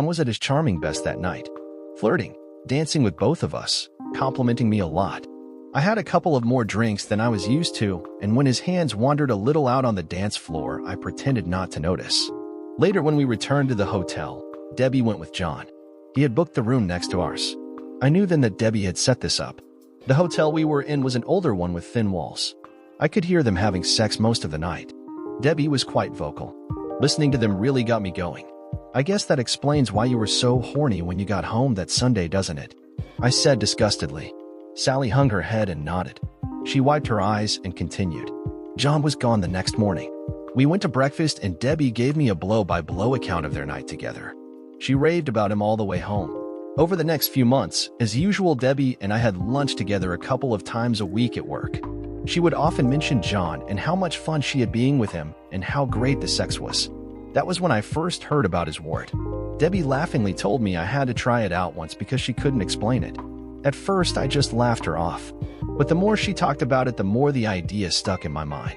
was at his charming best that night. Flirting, dancing with both of us, complimenting me a lot. I had a couple of more drinks than I was used to, and when his hands wandered a little out on the dance floor, I pretended not to notice. Later, when we returned to the hotel, Debbie went with John. He had booked the room next to ours. I knew then that Debbie had set this up. The hotel we were in was an older one with thin walls. I could hear them having sex most of the night. Debbie was quite vocal. Listening to them really got me going. "I guess that explains why you were so horny when you got home that Sunday, doesn't it?" I said disgustedly. Sally hung her head and nodded. She wiped her eyes and continued. "John was gone the next morning. We went to breakfast and Debbie gave me a blow-by-blow account of their night together. She raved about him all the way home. Over the next few months, as usual, Debbie and I had lunch together a couple of times a week at work. She would often mention John and how much fun she had being with him and how great the sex was. That was when I first heard about his wart. Debbie laughingly told me I had to try it out once because she couldn't explain it. At first, I just laughed her off. But the more she talked about it, the more the idea stuck in my mind.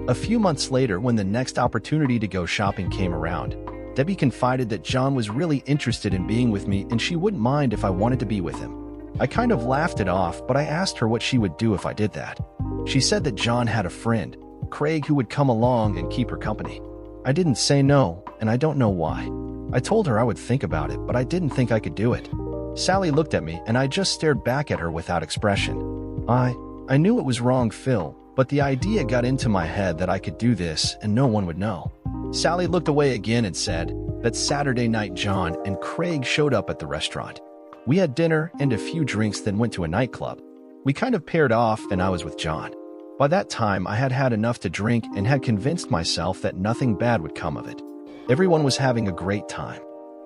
A few months later, when the next opportunity to go shopping came around, Debbie confided that John was really interested in being with me and she wouldn't mind if I wanted to be with him. I kind of laughed it off, but I asked her what she would do if I did that. She said that John had a friend, Craig, who would come along and keep her company. I didn't say no, and I don't know why. I told her I would think about it, but I didn't think I could do it. Sally looked at me, and I just stared back at her without expression. I knew it was wrong, Phil, but the idea got into my head that I could do this and no one would know. Sally looked away again and said that Saturday night John and Craig showed up at the restaurant. We had dinner and a few drinks, then went to a nightclub. We kind of paired off and I was with John. By that time, I had had enough to drink and had convinced myself that nothing bad would come of it. Everyone was having a great time.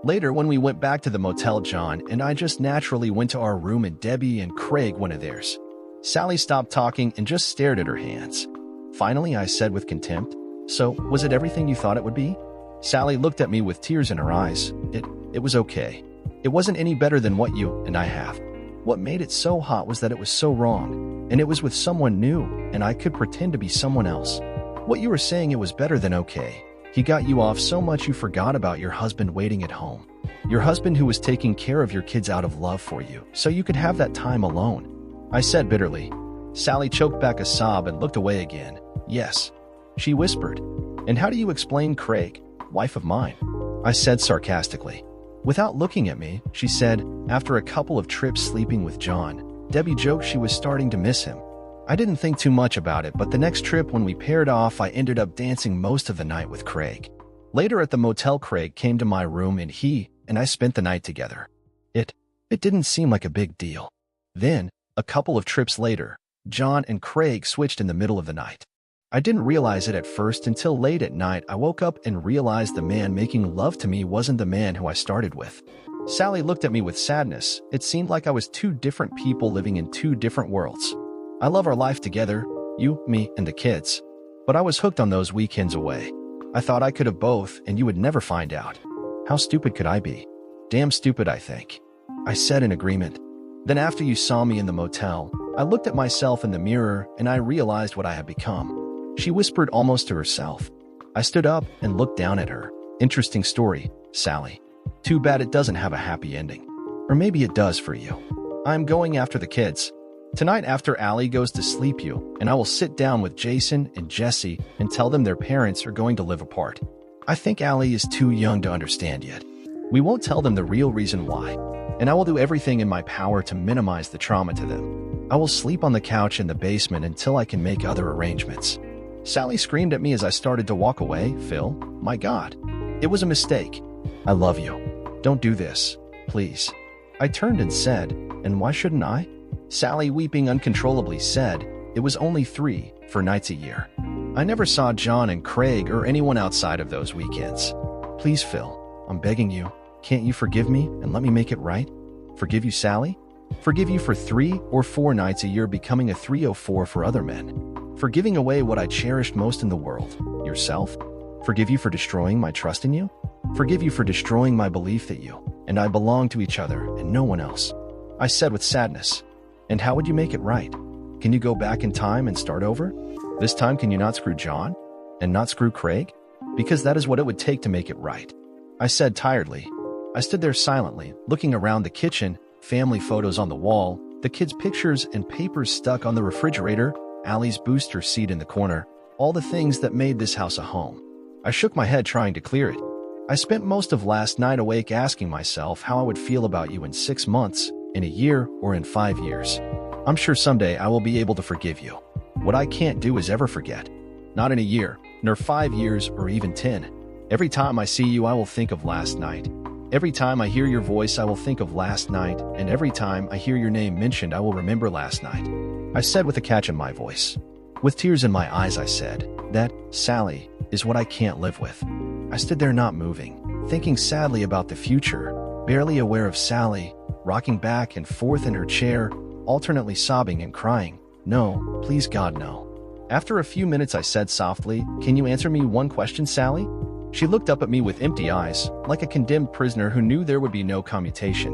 Later, when we went back to the motel, John and I just naturally went to our room and Debbie and Craig went to theirs. Sally stopped talking and just stared at her hands. Finally, I said with contempt, "So, was it everything you thought it would be?" Sally looked at me with tears in her eyes. It was okay. It wasn't any better than what you and I have. What made it so hot was that it was so wrong, and it was with someone new, and I could pretend to be someone else. What you were saying, it was better than okay. He got you off so much you forgot about your husband waiting at home. Your husband who was taking care of your kids out of love for you, so you could have that time alone. I said bitterly. Sally choked back a sob and looked away again. Yes, she whispered. And how do you explain Craig, wife of mine? I said sarcastically. Without looking at me, she said, after a couple of trips sleeping with John, Debbie joked she was starting to miss him. I didn't think too much about it, but the next trip when we paired off, I ended up dancing most of the night with Craig. Later at the motel, Craig came to my room and he and I spent the night together. It didn't seem like a big deal. Then, a couple of trips later, John and Craig switched in the middle of the night. I didn't realize it at first until late at night I woke up and realized the man making love to me wasn't the man who I started with. Sally looked at me with sadness. It seemed like I was two different people living in two different worlds. I love our life together, you, me, and the kids. But I was hooked on those weekends away. I thought I could have both and you would never find out. How stupid could I be? Damn stupid, I think. I said in agreement. Then after you saw me in the motel, I looked at myself in the mirror and I realized what I had become. She whispered almost to herself. I stood up and looked down at her. Interesting story, Sally. Too bad it doesn't have a happy ending. Or maybe it does for you. I'm going after the kids. Tonight after Allie goes to sleep and I will sit down with Jason and Jesse and tell them their parents are going to live apart. I think Allie is too young to understand yet. We won't tell them the real reason why, and I will do everything in my power to minimize the trauma to them. I will sleep on the couch in the basement until I can make other arrangements. Sally screamed at me as I started to walk away. Phil, my God, it was a mistake. I love you. Don't do this, please. I turned and said, and why shouldn't I? Sally, weeping uncontrollably, said, it was only 3 nights a year. I never saw John and Craig or anyone outside of those weekends. Please, Phil, I'm begging you, can't you forgive me and let me make it right? Forgive you, Sally? Forgive you for 3 or 4 nights a year becoming a 304 for other men. For giving away what I cherished most in the world, yourself. Forgive you for destroying my trust in you. Forgive you for destroying my belief that you and I belong to each other and no one else. I said with sadness. And how would you make it right? Can you go back in time and start over? This time, can you not screw John and not screw Craig? Because that is what it would take to make it right. I said tiredly. I stood there silently, looking around the kitchen, family photos on the wall, the kids' pictures and papers stuck on the refrigerator, Allie's booster seat in the corner, all the things that made this house a home. I shook my head trying to clear it. I spent most of last night awake asking myself how I would feel about you in 6 months, in a year, or in 5 years. I'm sure someday I will be able to forgive you. What I can't do is ever forget. Not in a year, nor 5 years, or even 10. Every time I see you, I will think of last night. Every time I hear your voice, I will think of last night, and every time I hear your name mentioned, I will remember last night. I said with a catch in my voice. With tears in my eyes, I said, that, Sally, is what I can't live with. I stood there not moving, thinking sadly about the future, barely aware of Sally, rocking back and forth in her chair, alternately sobbing and crying. No, please God, no. After a few minutes, I said softly, can you answer me one question, Sally? She looked up at me with empty eyes, like a condemned prisoner who knew there would be no commutation.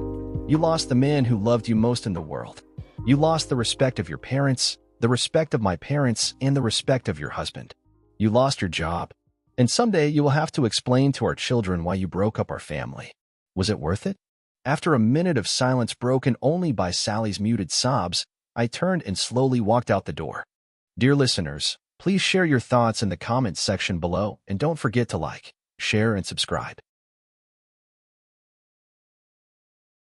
You lost the man who loved you most in the world. You lost the respect of your parents, the respect of my parents, and the respect of your husband. You lost your job. And someday you will have to explain to our children why you broke up our family. Was it worth it? After a minute of silence broken only by Sally's muted sobs, I turned and slowly walked out the door. Dear listeners, please share your thoughts in the comments section below and don't forget to like, share, and subscribe.